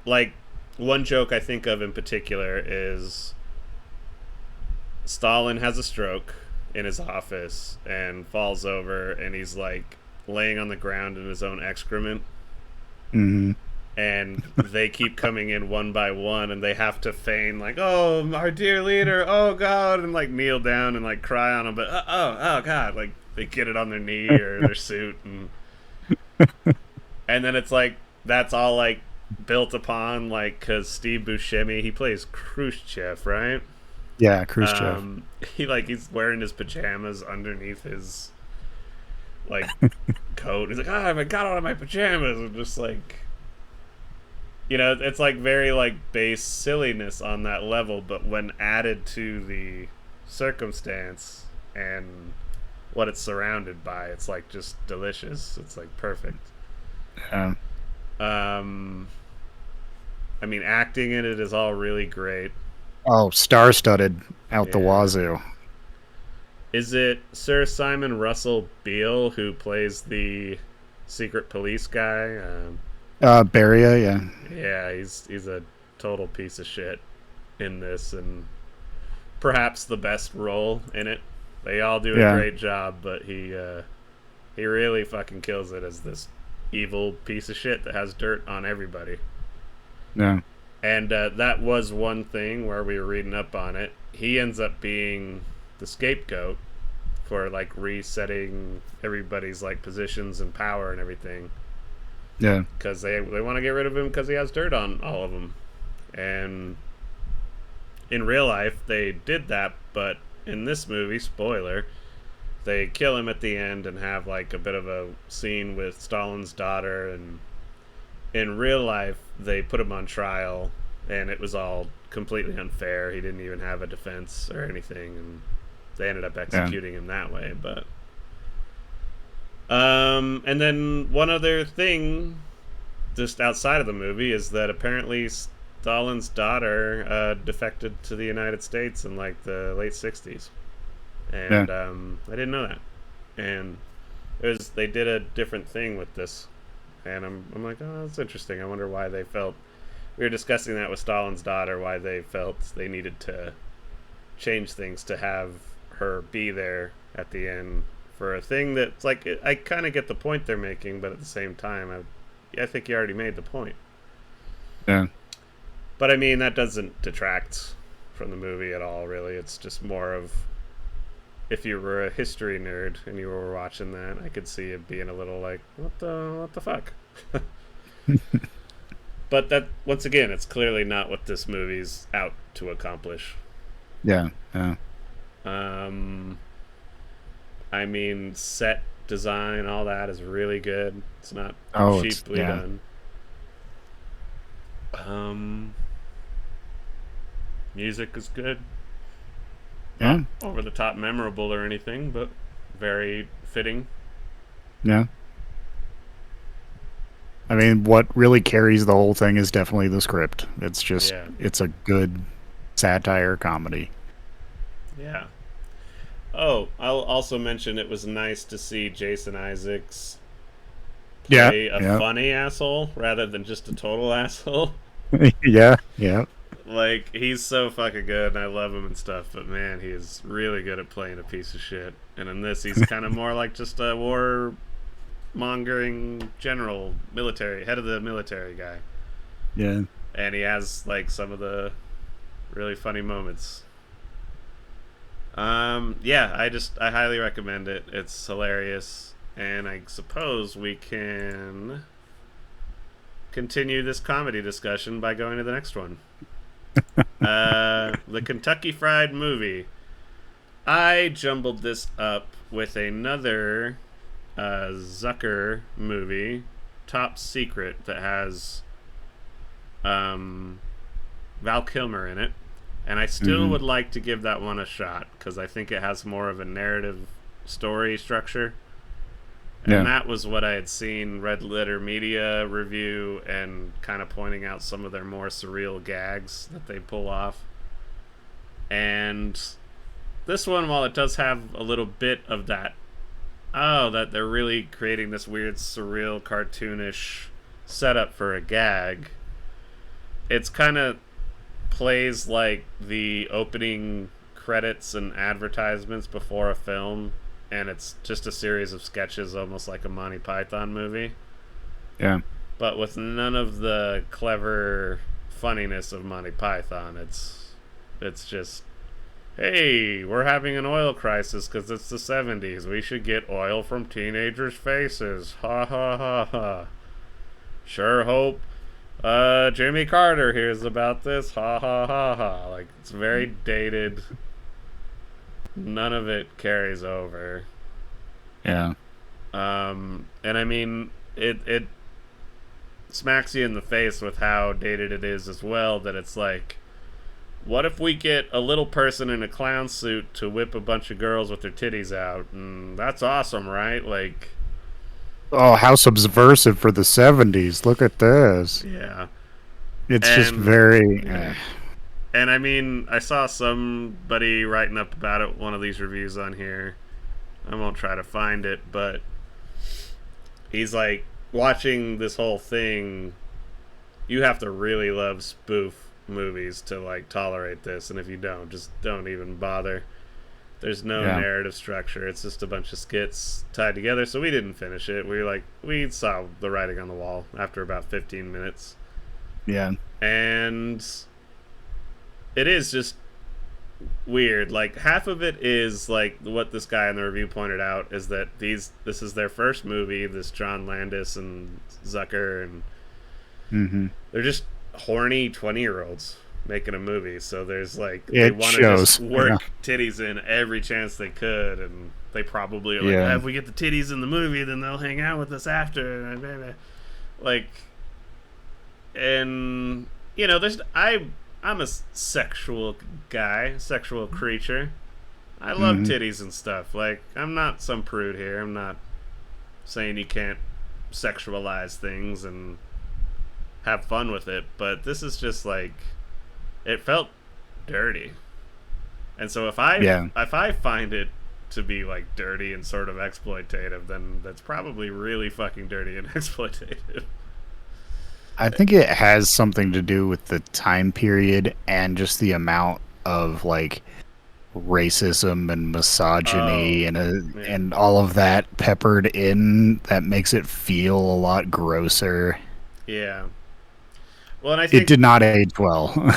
like one joke I think of in particular is Stalin has a stroke in his office and falls over, and he's like laying on the ground in his own excrement.
Mm-hmm.
And they keep coming in one by one, and they have to feign like, "Oh, our dear leader, oh God," and like kneel down and like cry on him, but oh God, like they get it on their knee or their suit, and then it's like that's all like built upon like because Steve Buscemi, he plays Khrushchev, right?
Yeah, Khrushchev.
He's wearing his pajamas underneath his like coat. He's like, I got out of my pajamas, and just like, it's like very like base silliness on that level, but when added to the circumstance and what it's surrounded by, it's like just delicious. It's like perfect.
Yeah.
I mean, acting in it is all really great.
Oh, star-studded out the
Yeah.
wazoo.
Is it Sir Simon Russell Beale who plays the secret police guy?
Beria, yeah.
Yeah, he's a total piece of shit in this, and perhaps the best role in it. They all do a great job, but he really fucking kills it as this evil piece of shit that has dirt on everybody.
Yeah.
And that was one thing where we were reading up on it. He ends up being the scapegoat for like resetting everybody's like positions and power and everything.
Yeah.
Because they want to get rid of him because he has dirt on all of them. And in real life, they did that, but in this movie, spoiler, they kill him at the end and have like a bit of a scene with Stalin's daughter. And in real life, they put him on trial, and it was all completely unfair. He didn't even have a defense or anything, and they ended up executing him that way. But and then one other thing just outside of the movie is that apparently Stalin's daughter defected to the United States in like the late 60s. And I didn't know that. And they did a different thing with this. And I'm like, oh, that's interesting. I wonder why they felt. We were discussing that with Stalin's daughter, why they felt they needed to change things to have her be there at the end for a thing that's like, I kind of get the point they're making, but at the same time, I think you already made the point.
Yeah.
But I mean, that doesn't detract from the movie at all, really. It's just more of, if you were a history nerd and you were watching that, I could see it being a little like, what the fuck? But that, once again, it's clearly not what this movie's out to accomplish.
Yeah. Yeah.
I mean, set design, all that is really good. It's not cheaply done. Music is good.
Yeah.
Not over the top memorable or anything, but very fitting.
Yeah. I mean, what really carries the whole thing is definitely the script. It's just, it's a good satire comedy.
Yeah. Oh, I'll also mention it was nice to see Jason Isaacs play a funny asshole rather than just a total asshole.
Yeah.
Like, he's so fucking good, and I love him and stuff, but man, he is really good at playing a piece of shit. And in this, he's kind of more like just a war-mongering general, head of the military guy.
Yeah.
And he has, like, some of the really funny moments. I highly recommend it. It's hilarious, and I suppose we can continue this comedy discussion by going to the next one. The Kentucky Fried Movie. I jumbled this up with another Zucker movie, Top Secret, that has Val Kilmer in it. And I still would like to give that one a shot, because I think it has more of a narrative story structure. And
Yeah.
that was what I had seen Red Letter Media review and kind of pointing out some of their more surreal gags that they pull off. And this one, while it does have a little bit of that, that they're really creating this weird, surreal, cartoonish setup for a gag, it's kind of plays like the opening credits and advertisements before a film, and it's just a series of sketches, almost like a Monty Python movie,
Yeah.
but with none of the clever funniness of Monty Python. It's just, hey, we're having an oil crisis because it's the 70s. We should get oil from teenagers' faces. Ha ha ha ha. Sure hope Jimmy Carter hears about this. Ha ha ha ha. Like, it's very dated. None of it carries over.
Yeah.
And I mean, it smacks you in the face with how dated it is as well, that it's like, what if we get a little person in a clown suit to whip a bunch of girls with their titties out? And that's awesome, right? Like,
Oh, how subversive for the 70s. Look at this.
yeah.
It's just very.
And I mean, I saw somebody writing up about it, one of these reviews on here. I won't try to find it, but he's like, watching this whole thing, you have to really love spoof movies to like tolerate this, and if you don't, just don't even bother. There's no narrative structure. It's just a bunch of skits tied together. So we didn't finish it. We saw the writing on the wall after about 15 minutes.
Yeah.
And it is just weird. Like, half of it is like what this guy in the review pointed out, is that this is their first movie, this John Landis and Zucker, and they're just horny 20-year-olds making a movie. So there's like, they want to just work titties in every chance they could, and they probably are like, if we get the titties in the movie, then they'll hang out with us after. Like, and you know, I'm a sexual guy, sexual creature. I love titties and stuff. Like, I'm not some prude here. I'm not saying you can't sexualize things and have fun with it, but this is just like, it felt dirty. And so if I find it to be like dirty and sort of exploitative, then that's probably really fucking dirty and exploitative.
I think it has something to do with the time period and just the amount of like racism and misogyny and all of that peppered in that makes it feel a lot grosser.
Yeah. Well, and I think
it did not age well.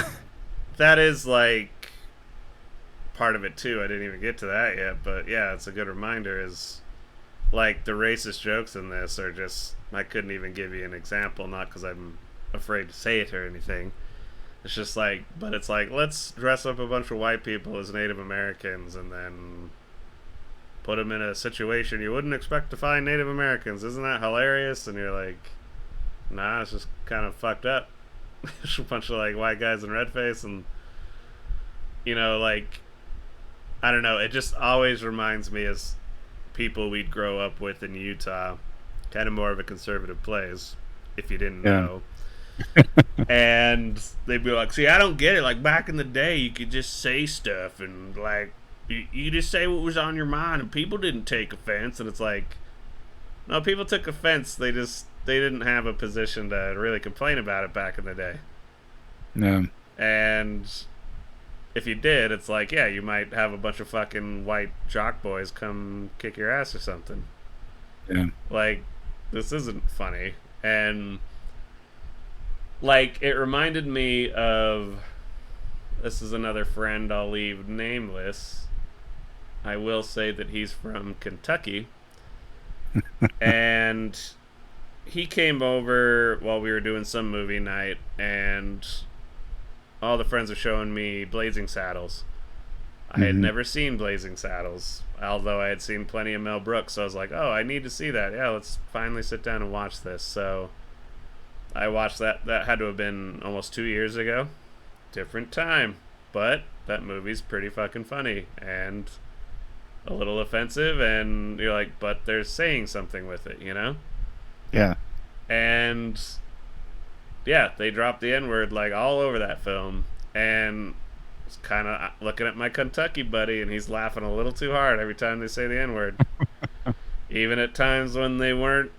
That is like part of it too. I didn't even get to that yet, but yeah, it's a good reminder. Is like, the racist jokes in this are just, I couldn't even give you an example, not because I'm afraid to say it or anything. It's just like, but it's like, let's dress up a bunch of white people as Native Americans and then put them in a situation you wouldn't expect to find Native Americans. Isn't that hilarious? And you're like, nah, it's just kind of fucked up. It's a bunch of like white guys in red face, and you know, like, I don't know, it just always reminds me as people we'd grow up with in Utah, kind of more of a conservative place, if you didn't know. And they'd be like, see, I don't get it. Like, back in the day, you could just say stuff, and like, you just say what was on your mind, and people didn't take offense. And it's like, no, people took offense. They didn't have a position to really complain about it back in the day.
No.
And if you did, it's like, yeah, you might have a bunch of fucking white jock boys come kick your ass or something.
Yeah.
Like, this isn't funny. And like, it reminded me of, this is another friend I'll leave nameless. I will say that he's from Kentucky. And he came over while we were doing some movie night, and all the friends are showing me Blazing Saddles. I had never seen Blazing Saddles, although I had seen plenty of Mel Brooks, so I was like, oh, I need to see that. Yeah, let's finally sit down and watch this. So I watched that. That had to have been almost 2 years ago. Different time. But that movie's pretty fucking funny. And a little offensive, and you're like, but they're saying something with it, you know?
Yeah.
And yeah, they dropped the N word like all over that film, and I was kind of looking at my Kentucky buddy, and he's laughing a little too hard every time they say the N word, even at times when they weren't.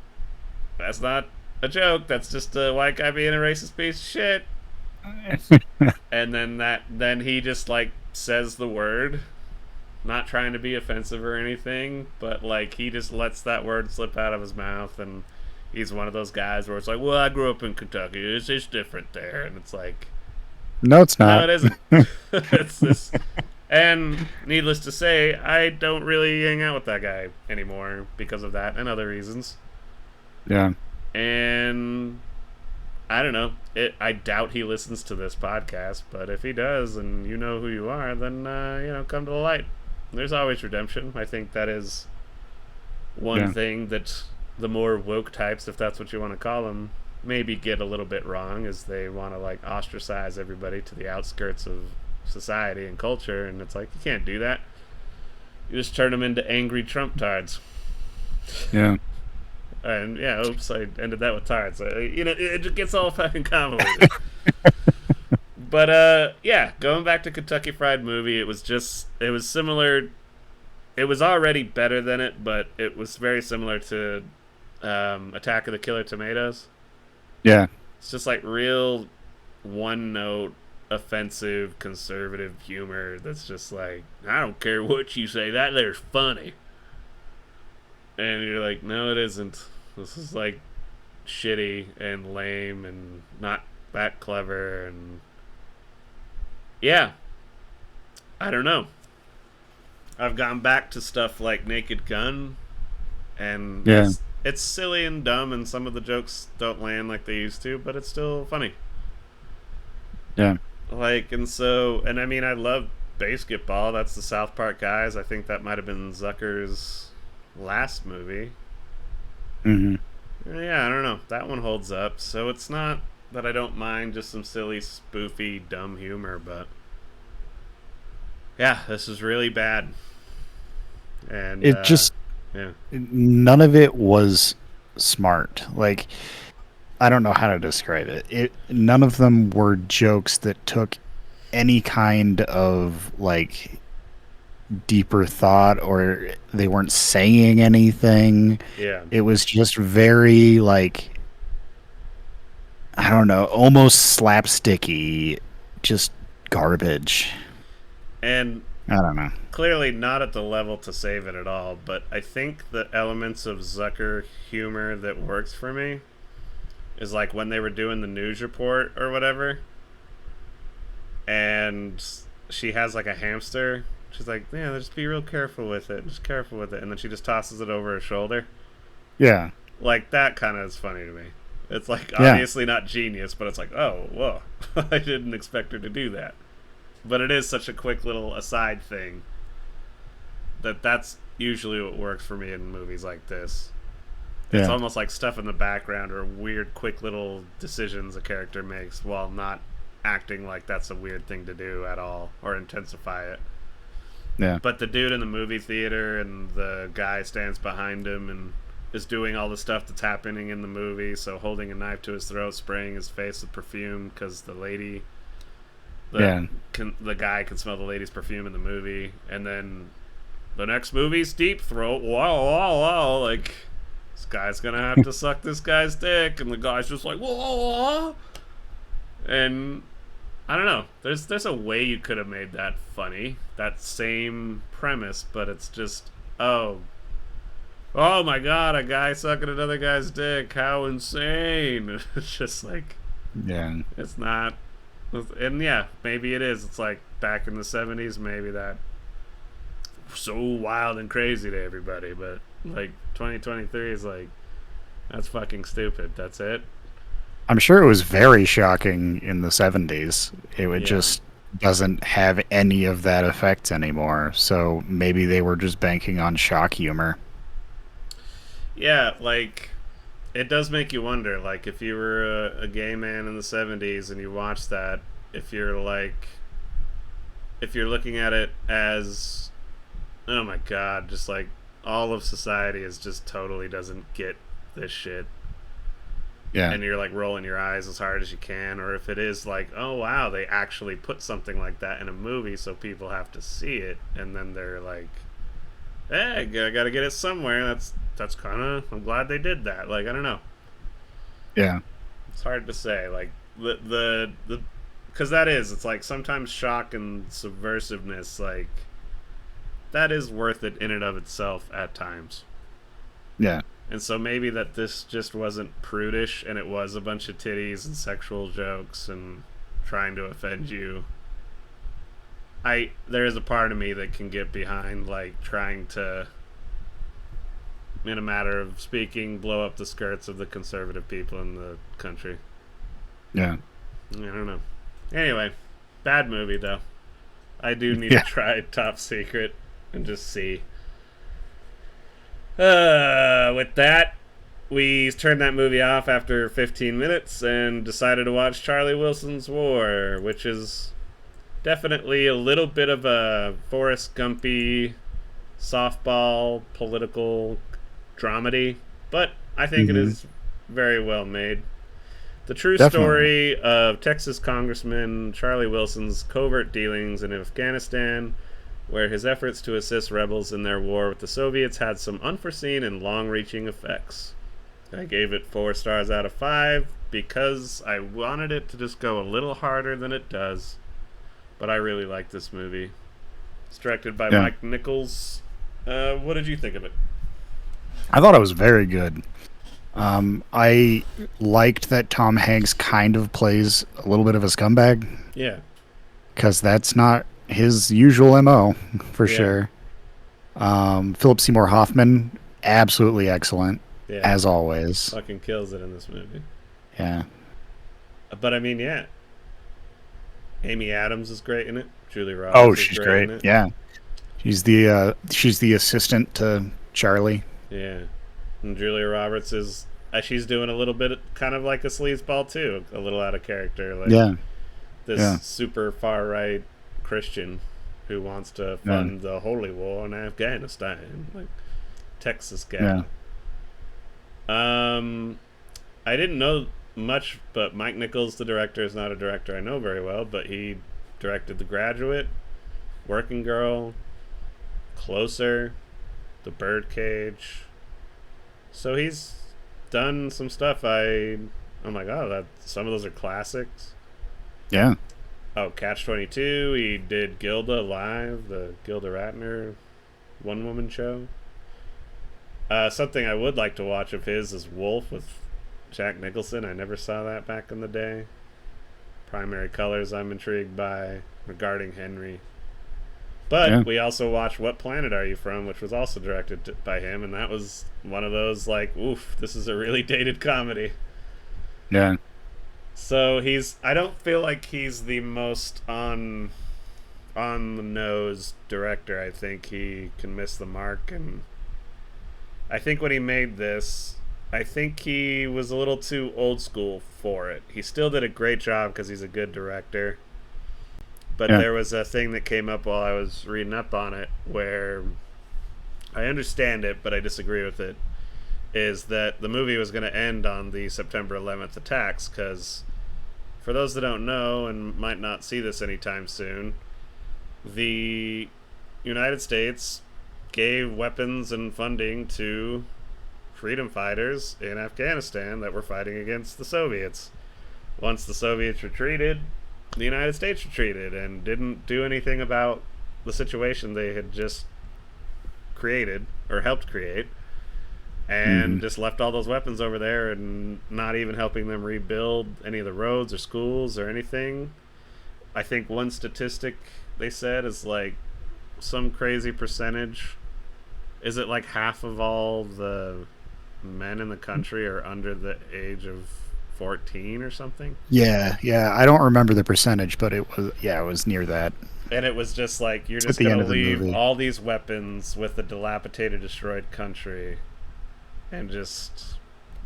That's not a joke. That's just a white guy being a racist piece of shit. And then he just like says the word, not trying to be offensive or anything, but like he just lets that word slip out of his mouth, and he's one of those guys where it's like, well, I grew up in Kentucky, it's different there, and it's like,
No, it's
no,
not.
it isn't. It's this, and needless to say, I don't really hang out with that guy anymore because of that and other reasons.
Yeah.
And I don't know. I doubt he listens to this podcast, but if he does, and you know who you are, then come to the light. There's always redemption. I think that is one thing that the more woke types, if that's what you want to call them, maybe get a little bit wrong, is they want to like ostracize everybody to the outskirts of society and culture, and it's like you can't do that. You just turn them into angry Trump tards.
Yeah.
And yeah, oops, I ended that with tards. It just gets all fucking convoluted. But yeah, going back to Kentucky Fried Movie, it was similar. It was already better than it, but it was very similar to Attack of the Killer Tomatoes.
Yeah.
It's just like real one note, offensive, conservative humor that's just like, I don't care what you say, that there's funny. And you're like, no, it isn't. This is like shitty and lame and not that clever. And yeah, I don't know. I've gone back to stuff like Naked Gun, and it's silly and dumb, and some of the jokes don't land like they used to, but it's still funny.
Yeah.
Like, and I mean, I love Basketball. That's the South Park guys. I think that might have been Zucker's last movie.
Mm-hmm.
Yeah, I don't know. That one holds up. So it's not that I don't mind just some silly, spoofy, dumb humor, but yeah, this is really bad. And
it just none of it was smart. Like, I don't know how to describe it. None of them were jokes that took any kind of like deeper thought, or they weren't saying anything.
Yeah.
It was just very like, I don't know, almost slapsticky, just garbage.
And
I don't know.
Clearly not at the level to save it at all, but I think the elements of Zucker humor that works for me is like when they were doing the news report or whatever, and she has like a hamster. She's like, yeah, just be real careful with it. Just careful with it. And then she just tosses it over her shoulder.
Yeah.
Like, that kind of is funny to me. It's like, obviously not genius, but it's like, oh, whoa. I didn't expect her to do that. But it is such a quick little aside thing that's usually what works for me in movies like this. It's almost like stuff in the background or weird, quick little decisions a character makes while not acting like that's a weird thing to do at all or intensify it.
Yeah.
But the dude in the movie theater and the guy stands behind him and is doing all the stuff that's happening in the movie, so holding a knife to his throat, spraying his face with perfume because the guy can smell the lady's perfume in the movie, and then the next movie's Deep Throat. Whoa, like, this guy's gonna have to suck this guy's dick, and the guy's just like, whoa. And I don't know. There's a way you could have made that funny, that same premise, but it's just, oh my god, a guy sucking another guy's dick, how insane. It's just like, it's not. And yeah, maybe it is. It's like back in the 70s, maybe that so wild and crazy to everybody, but like 2023 is like, that's fucking stupid. That's it.
I'm sure it was very shocking in the 70s. It just doesn't have any of that effect anymore. So maybe they were just banking on shock humor.
Yeah, like, it does make you wonder, like, if you were a gay man in the 70s and you watched that, if you're looking at it as oh my god, just like all of society is just totally doesn't get this shit.
Yeah.
And you're like rolling your eyes as hard as you can, or if it is like, oh wow, they actually put something like that in a movie so people have to see it, and then they're like, hey, I gotta get it somewhere. That's kind of, I'm glad they did that. Like, I don't know,
Yeah.
it's hard to say. Like the because that is, it's like sometimes shock and subversiveness, like that is worth it in and of itself at times.
Yeah.
And so maybe that this just wasn't prudish and it was a bunch of titties and sexual jokes and trying to offend you. There is a part of me that can get behind like trying to, in a matter of speaking, blow up the skirts of the conservative people in the country.
Yeah.
I don't know. Anyway, bad movie though. I do need
Yeah.
to try Top Secret and just see. With that, we turned that movie off after 15 minutes and decided to watch Charlie Wilson's War, which is definitely a little bit of a Forrest Gumpy softball political dramedy, but I think it
Hmm.
is very well made. The true
Definitely.
story of Texas Congressman Charlie Wilson's covert dealings in Afghanistan, where his efforts to assist rebels in their war with the Soviets had some unforeseen and long reaching effects. I gave it 4 stars out of 5 because I wanted it to just go a little harder than it does. But I really like this movie. It's directed by
Yeah.
Mike Nichols. What did you think of it?
I thought it was very good. I liked that Tom Hanks kind of plays a little bit of a scumbag
Yeah,
because that's not his usual MO for
yeah,
sure. Philip Seymour Hoffman, absolutely excellent
yeah.
as always.
Fucking kills it in this movie.
Yeah.
But I mean, yeah. Amy Adams is great in it. Julie
Oh,
Roberts is
she's
great in
great.
it.
Yeah. She's the assistant to Charlie.
Yeah. And Julia Roberts is she's doing a little bit kind of like a sleazeball too, a little out of character, like
Yeah.
this
Yeah.
super far right Christian who wants to
Yeah.
fund the holy war in Afghanistan, like Texas
Yeah.
guy. Um, I didn't know much, but Mike Nichols, the director, is not a director I know very well, but he directed The Graduate, Working Girl, Closer, The Birdcage. So he's done some stuff. Oh my god, that some of those are classics.
Yeah.
Oh, Catch 22. He did Gilda Live, the Gilda Radner one woman show. Something I would like to watch of his is Wolf with Jack Nicholson. I never saw that back in the day. Primary Colors I'm intrigued by regarding Henry.
Yeah.
But we also watched What Planet Are You From, which was also directed by him, and that was one of those like, oof, this is a really dated comedy.
Yeah.
So I don't feel like he's the most on the nose director. I think he can miss the mark, and I think when he made this, I think he was a little too old school for it. He still did a great job because he's a good director. But
Yeah.
there was a thing that came up while I was reading up on it where I understand it, but I disagree with it. Is that the movie was going to end on the September 11th attacks? Because for those that don't know and might not see this anytime soon, the United States gave weapons and funding to freedom fighters in Afghanistan that were fighting against the Soviets. Once the Soviets retreated, the United States retreated and didn't do anything about the situation they had just created or helped create, and
Hmm.
just left all those weapons over there and not even helping them rebuild any of the roads or schools or anything. I think one statistic they said is like some crazy percentage. Is it like half of all the men in the country are under the age of 14 or something?
Yeah. Yeah. I don't remember the percentage, but it was near that.
And it was just like, you're
It's at
just
the
going
end
to
of the
leave
movie.
all these weapons with a dilapidated, destroyed country and just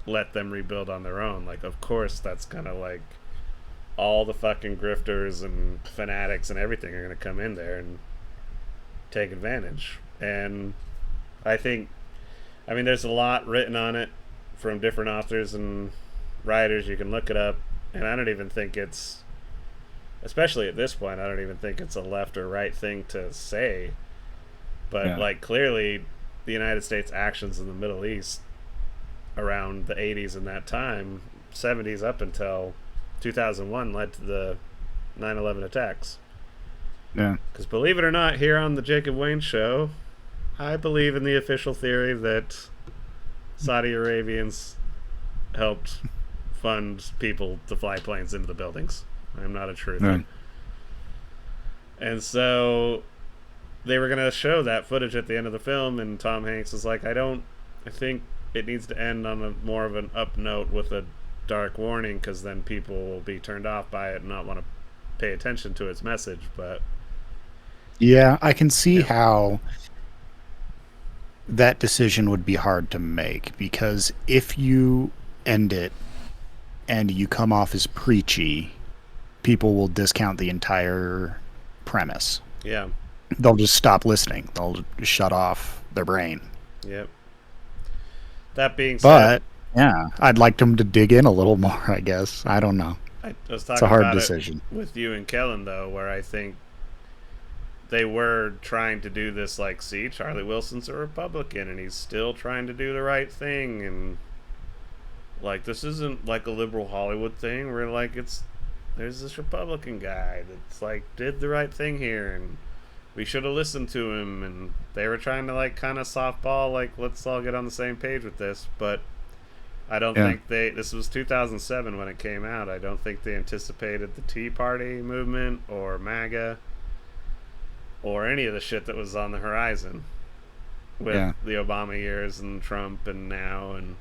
let them rebuild on their own. Like, of course, that's going to like all the fucking grifters and fanatics and everything are going to come in there and take advantage. And I think, I mean, there's a lot written on it from different authors and writers. You can look it up, and I don't even think it's, especially at this point, I don't even think it's a left or right thing to say. But
Yeah.
like clearly, the United States actions in the Middle East around the 80s and that time, 70s up until 2001, led to the 9/11 attacks.
Yeah.
Because believe it or not, here on the Jacob Wayne Show, I believe in the official theory that Saudi Arabians helped fund people to fly planes into the buildings. I'm not a truther.
Yeah.
And so they were going to show that footage at the end of the film, and Tom Hanks was like, I think it needs to end on a more of an up note with a dark warning, because then people will be turned off by it and not want to pay attention to its message. But
Yeah, I can see how that decision would be hard to make, because if you end it and you come off as preachy, people will discount the entire premise.
yeah,
They'll just stop listening. They'll just shut off their brain.
yep. That being
But
said,
yeah, I'd like them to dig in a little more, I guess. I don't know.
I was
It's
talking
a hard
about
decision.
it with you and Kellen, though, where I think they were trying to do this, like, see, Charlie Wilson's a Republican and he's still trying to do the right thing, and like, this isn't like a liberal Hollywood thing where, like, there's this Republican guy that's like did the right thing here, and we should have listened to him. And they were trying to like kind of softball, like, let's all get on the same page with this. But I don't think this was 2007 when it came out. I don't think they anticipated the Tea Party movement or MAGA or any of the shit that was on the horizon with the Obama years and Trump and now. And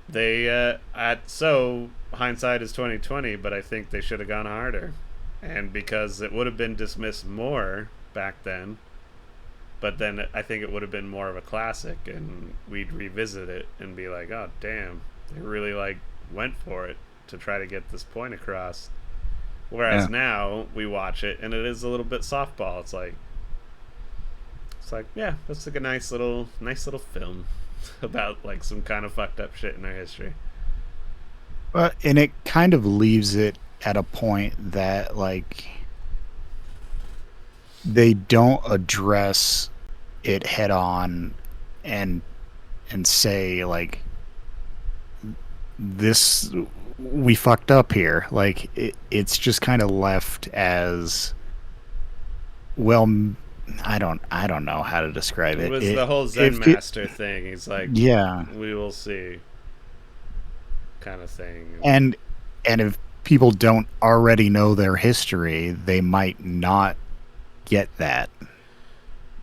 they so hindsight is 2020, but I think they should have gone harder. And because it would have been dismissed more back then, but then I think it would have been more of a classic, and we'd revisit it and be like, oh damn, they really like went for it to try to get this point across. Whereas now we watch it and it is a little bit softball. It's like, yeah, that's like a nice little film about like some kind of fucked up shit in our history.
And it kind of leaves it at a point that, like, they don't address it head on and say, like, this, we fucked up here. Like, it's just kind of left as, well, I don't know how to describe it.
It was the whole Zen master thing. He's like,
yeah,
we will see, kind of thing.
And if people don't already know their history, they might not get that.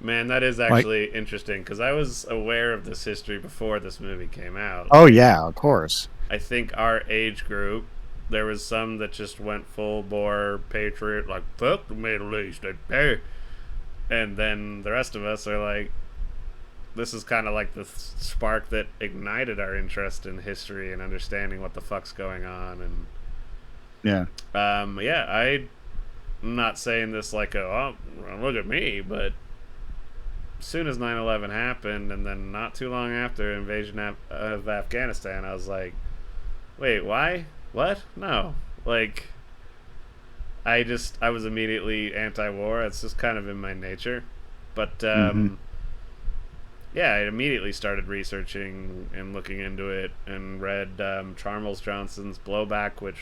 Man, that is actually interesting, because I was aware of this history before this movie came out.
Oh yeah, of course.
I think our age group, there was some that just went full bore patriot, like, fuck the Middle East, and then the rest of us are like, this is kind of like the spark that ignited our interest in history and understanding what the fuck's going on. And I'm not saying this like, oh, look at me, but as soon as 9/11 happened, and then not too long after invasion of Afghanistan, I was like, wait, why? What? No. Like, I was immediately anti-war. It's just kind of in my nature. But I immediately started researching and looking into it, and read Charles Johnson's Blowback, which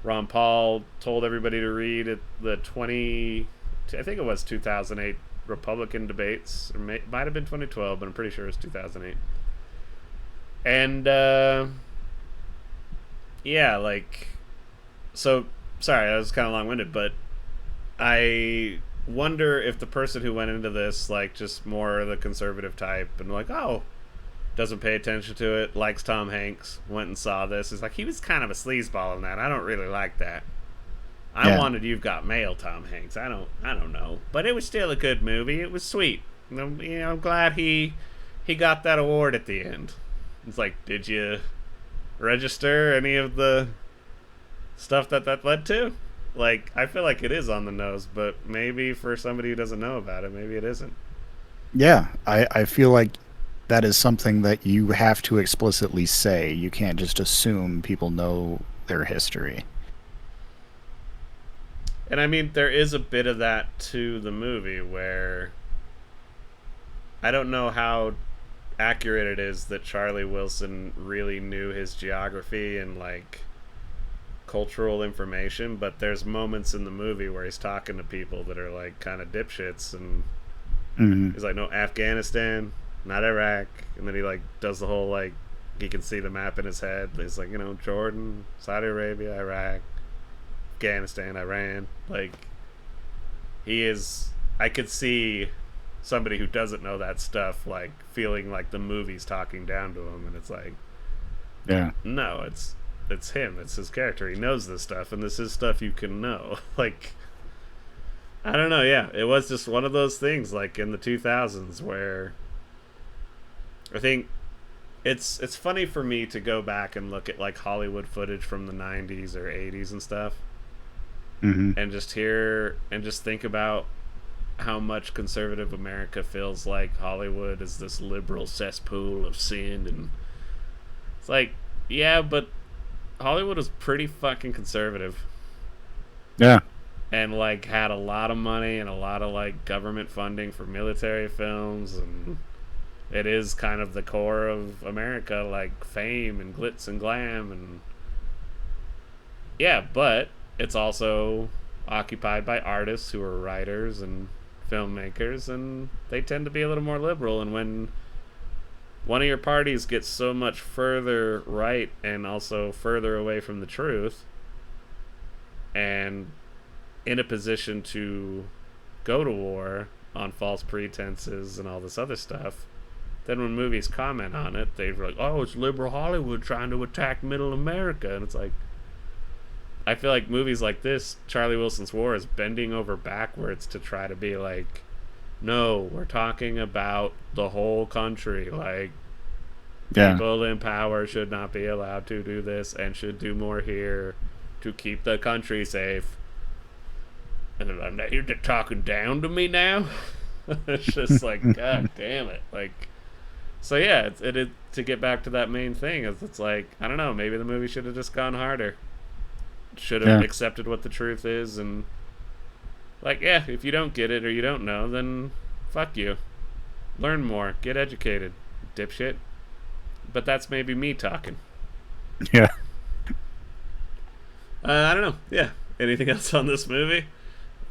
Ron Paul told everybody to read at the I think it was 2008 Republican debates. Or might have been 2012, but I'm pretty sure it was 2008. And so sorry, I was kind of long-winded, but I wonder if the person who went into this, like, just more the conservative type and like, oh, doesn't pay attention to it, likes Tom Hanks, went and saw this, is like, he was kind of a sleazeball in that. I don't really like that. I wanted You've Got Mail Tom Hanks. I don't know, but it was still a good movie. It was sweet. I'm glad he got that award at the end. It's like, did you register any of the stuff that led to? Like, I feel like it is on the nose, but maybe for somebody who doesn't know about it, maybe it isn't.
Yeah, I feel like that is something that you have to explicitly say. You can't just assume people know their history.
And I mean, there is a bit of that to the movie where I don't know how accurate it is that Charlie Wilson really knew his geography and like cultural information, but there's moments in the movie where he's talking to people that are like kind of dipshits, and
Hmm.
he's like, no, Afghanistan, not Iraq. And then he like does the whole like, he can see the map in his head. He's like, Jordan, Saudi Arabia, Iraq, Afghanistan, Iran. Like, he is, I could see somebody who doesn't know that stuff like feeling like the movie's talking down to him, and it's like,
Yeah.
no, it's him, it's his character, he knows this stuff, and this is stuff you can know. Like, I don't know, yeah, it was just one of those things like in the 2000s where I think it's funny for me to go back and look at like Hollywood footage from the 90s or 80s and stuff,
Hmm.
and just hear and just think about how much conservative America feels like Hollywood is this liberal cesspool of sin. And it's like, yeah, but Hollywood was pretty fucking conservative,
Yeah.
and like had a lot of money and a lot of like government funding for military films, and it is kind of the core of America, like fame and glitz and glam. And yeah, but it's also occupied by artists who are writers and filmmakers, and they tend to be a little more liberal. And when one of your parties gets so much further right and also further away from the truth, and in a position to go to war on false pretenses and all this other stuff, then when movies comment on it, they're like, oh, it's liberal Hollywood trying to attack middle America. And it's like, I feel like movies like this, Charlie Wilson's War, is bending over backwards to try to be like, no, we're talking about the whole country. Like,
Yeah.
people in power should not be allowed to do this and should do more here to keep the country safe. And they're like, you're talking down to me now? It's just like, god damn it. Like, so yeah, to get back to that main thing, it's like, I don't know, maybe the movie should have just gone harder. Should have
Yeah.
accepted what the truth is, and like, yeah, if you don't get it or you don't know, then fuck you. Learn more, get educated, dipshit. But that's maybe me talking.
Yeah.
I don't know. Yeah. Anything else on this movie?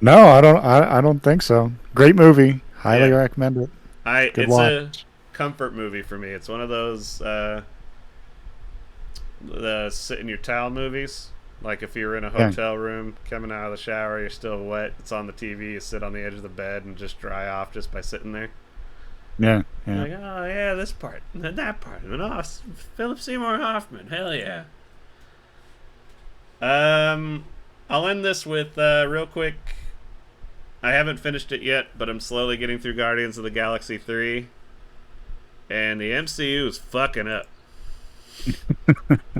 No, I don't. I don't think so. Great movie. Highly
Yeah.
recommend it. Good
It's
watch.
a comfort movie for me. It's one of those the sit in your towel movies. Like if you're in a
Yeah.
hotel room, coming out of the shower, you're still wet. It's on the TV. You sit on the edge of the bed and just dry off just by sitting there.
Yeah.
Like,
Yeah.
oh yeah, this part, and then that part, and then oh, Philip Seymour Hoffman, hell yeah. I'll end this with real quick. I haven't finished it yet, but I'm slowly getting through Guardians of the Galaxy 3, and the MCU is fucking up.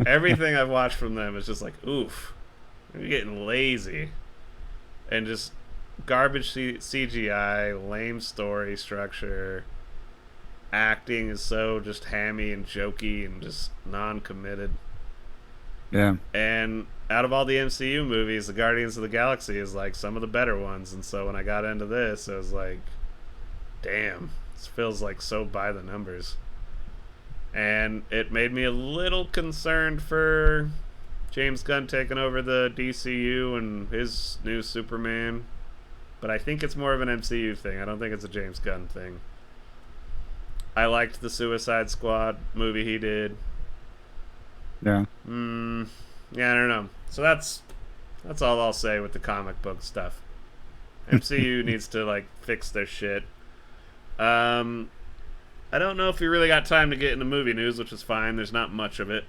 Everything I've watched from them is just like, oof, they're getting lazy, and just garbage CGI, lame story structure. Acting is so just hammy and jokey and just non-committed.
Yeah.
And out of all the MCU movies, the Guardians of the Galaxy is like some of the better ones. And so when I got into this, I was like, damn, this feels like so by the numbers. And it made me a little concerned for James Gunn taking over the DCU and his new Superman. But I think it's more of an MCU thing. I don't think it's a James Gunn thing. I liked the Suicide Squad movie he did.
Yeah.
Yeah, I don't know. So that's all I'll say with the comic book stuff. MCU needs to like fix their shit. I don't know if we really got time to get into movie news, which is fine. There's not much of it,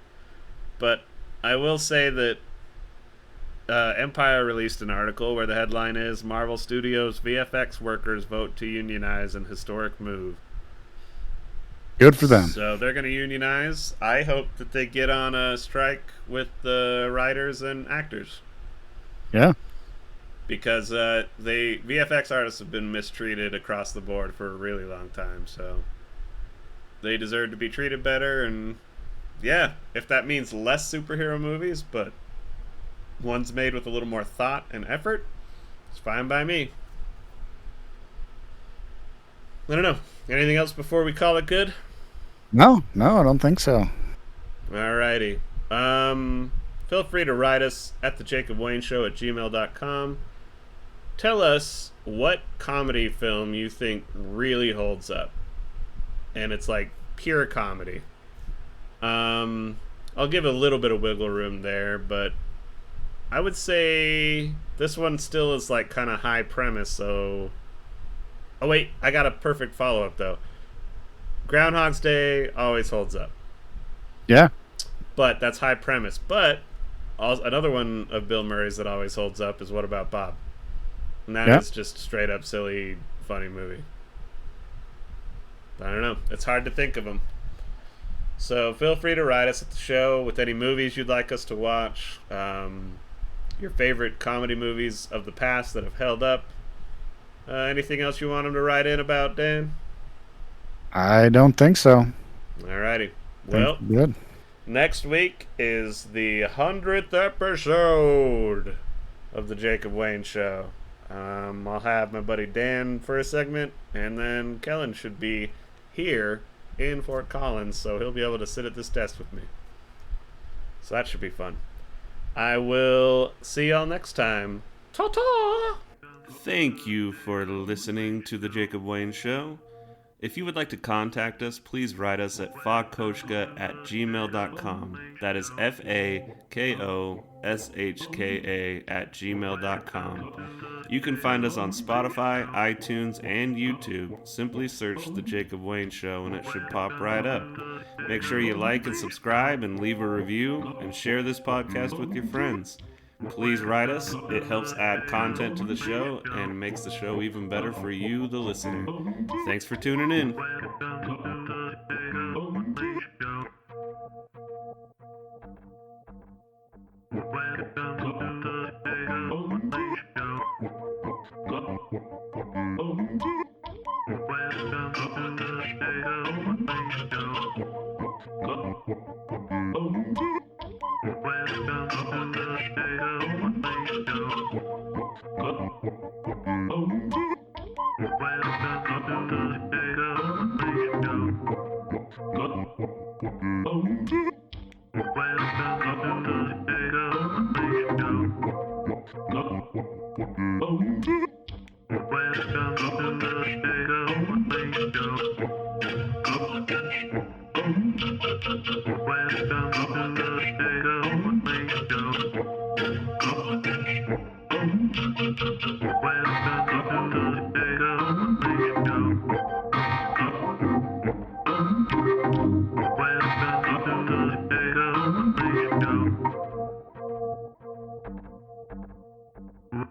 but I will say that Empire released an article where the headline is Marvel Studios VFX workers vote to unionize in historic move.
Good for them.
So they're going to unionize. I hope that they get on a strike with the writers and actors.
Yeah.
because they VFX artists have been mistreated across the board for a really long time, so they deserve to be treated better. And yeah, if that means less superhero movies, but ones made with a little more thought and effort, it's fine by me. I don't know. Anything else before we call it good?
No, I don't think so.
Alrighty. Feel free to write us at thejacobwayneshow at gmail.com. Tell us what comedy film you think really holds up. And it's like pure comedy. I'll give a little bit of wiggle room there, but I would say this one still is like kind of high premise, so... Oh wait, I got a perfect follow-up though. Groundhog's Day always holds up.
Yeah.
But that's high premise. But another one of Bill Murray's that always holds up is What About Bob? And that is just straight up silly, funny movie. I don't know. It's hard to think of them. So feel free to write us at the show with any movies you'd like us to watch. Your favorite comedy movies of the past that have held up. Anything else you want them to write in about, Dan?
I don't think so.
Alrighty. Well,
good.
Next week is the 100th episode of the Jacob Wayne Show. I'll have my buddy Dan for a segment, and then Kellen should be here in Fort Collins, so he'll be able to sit at this desk with me. So that should be fun. I will see y'all next time. Ta-ta! Thank you for listening to the Jacob Wayne Show. If you would like to contact us, please write us at fakkoshka@gmail.com. That is FAKOSHKA@gmail.com. You can find us on Spotify, iTunes, and YouTube. Simply search The Jacob Wayne Show and it should pop right up. Make sure you like and subscribe and leave a review and share this podcast with your friends. Please write us. It helps add content to the show and makes the show even better for you, the listener. Thanks for tuning in.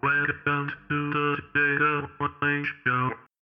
Welcome to the Jacob Wayne Show.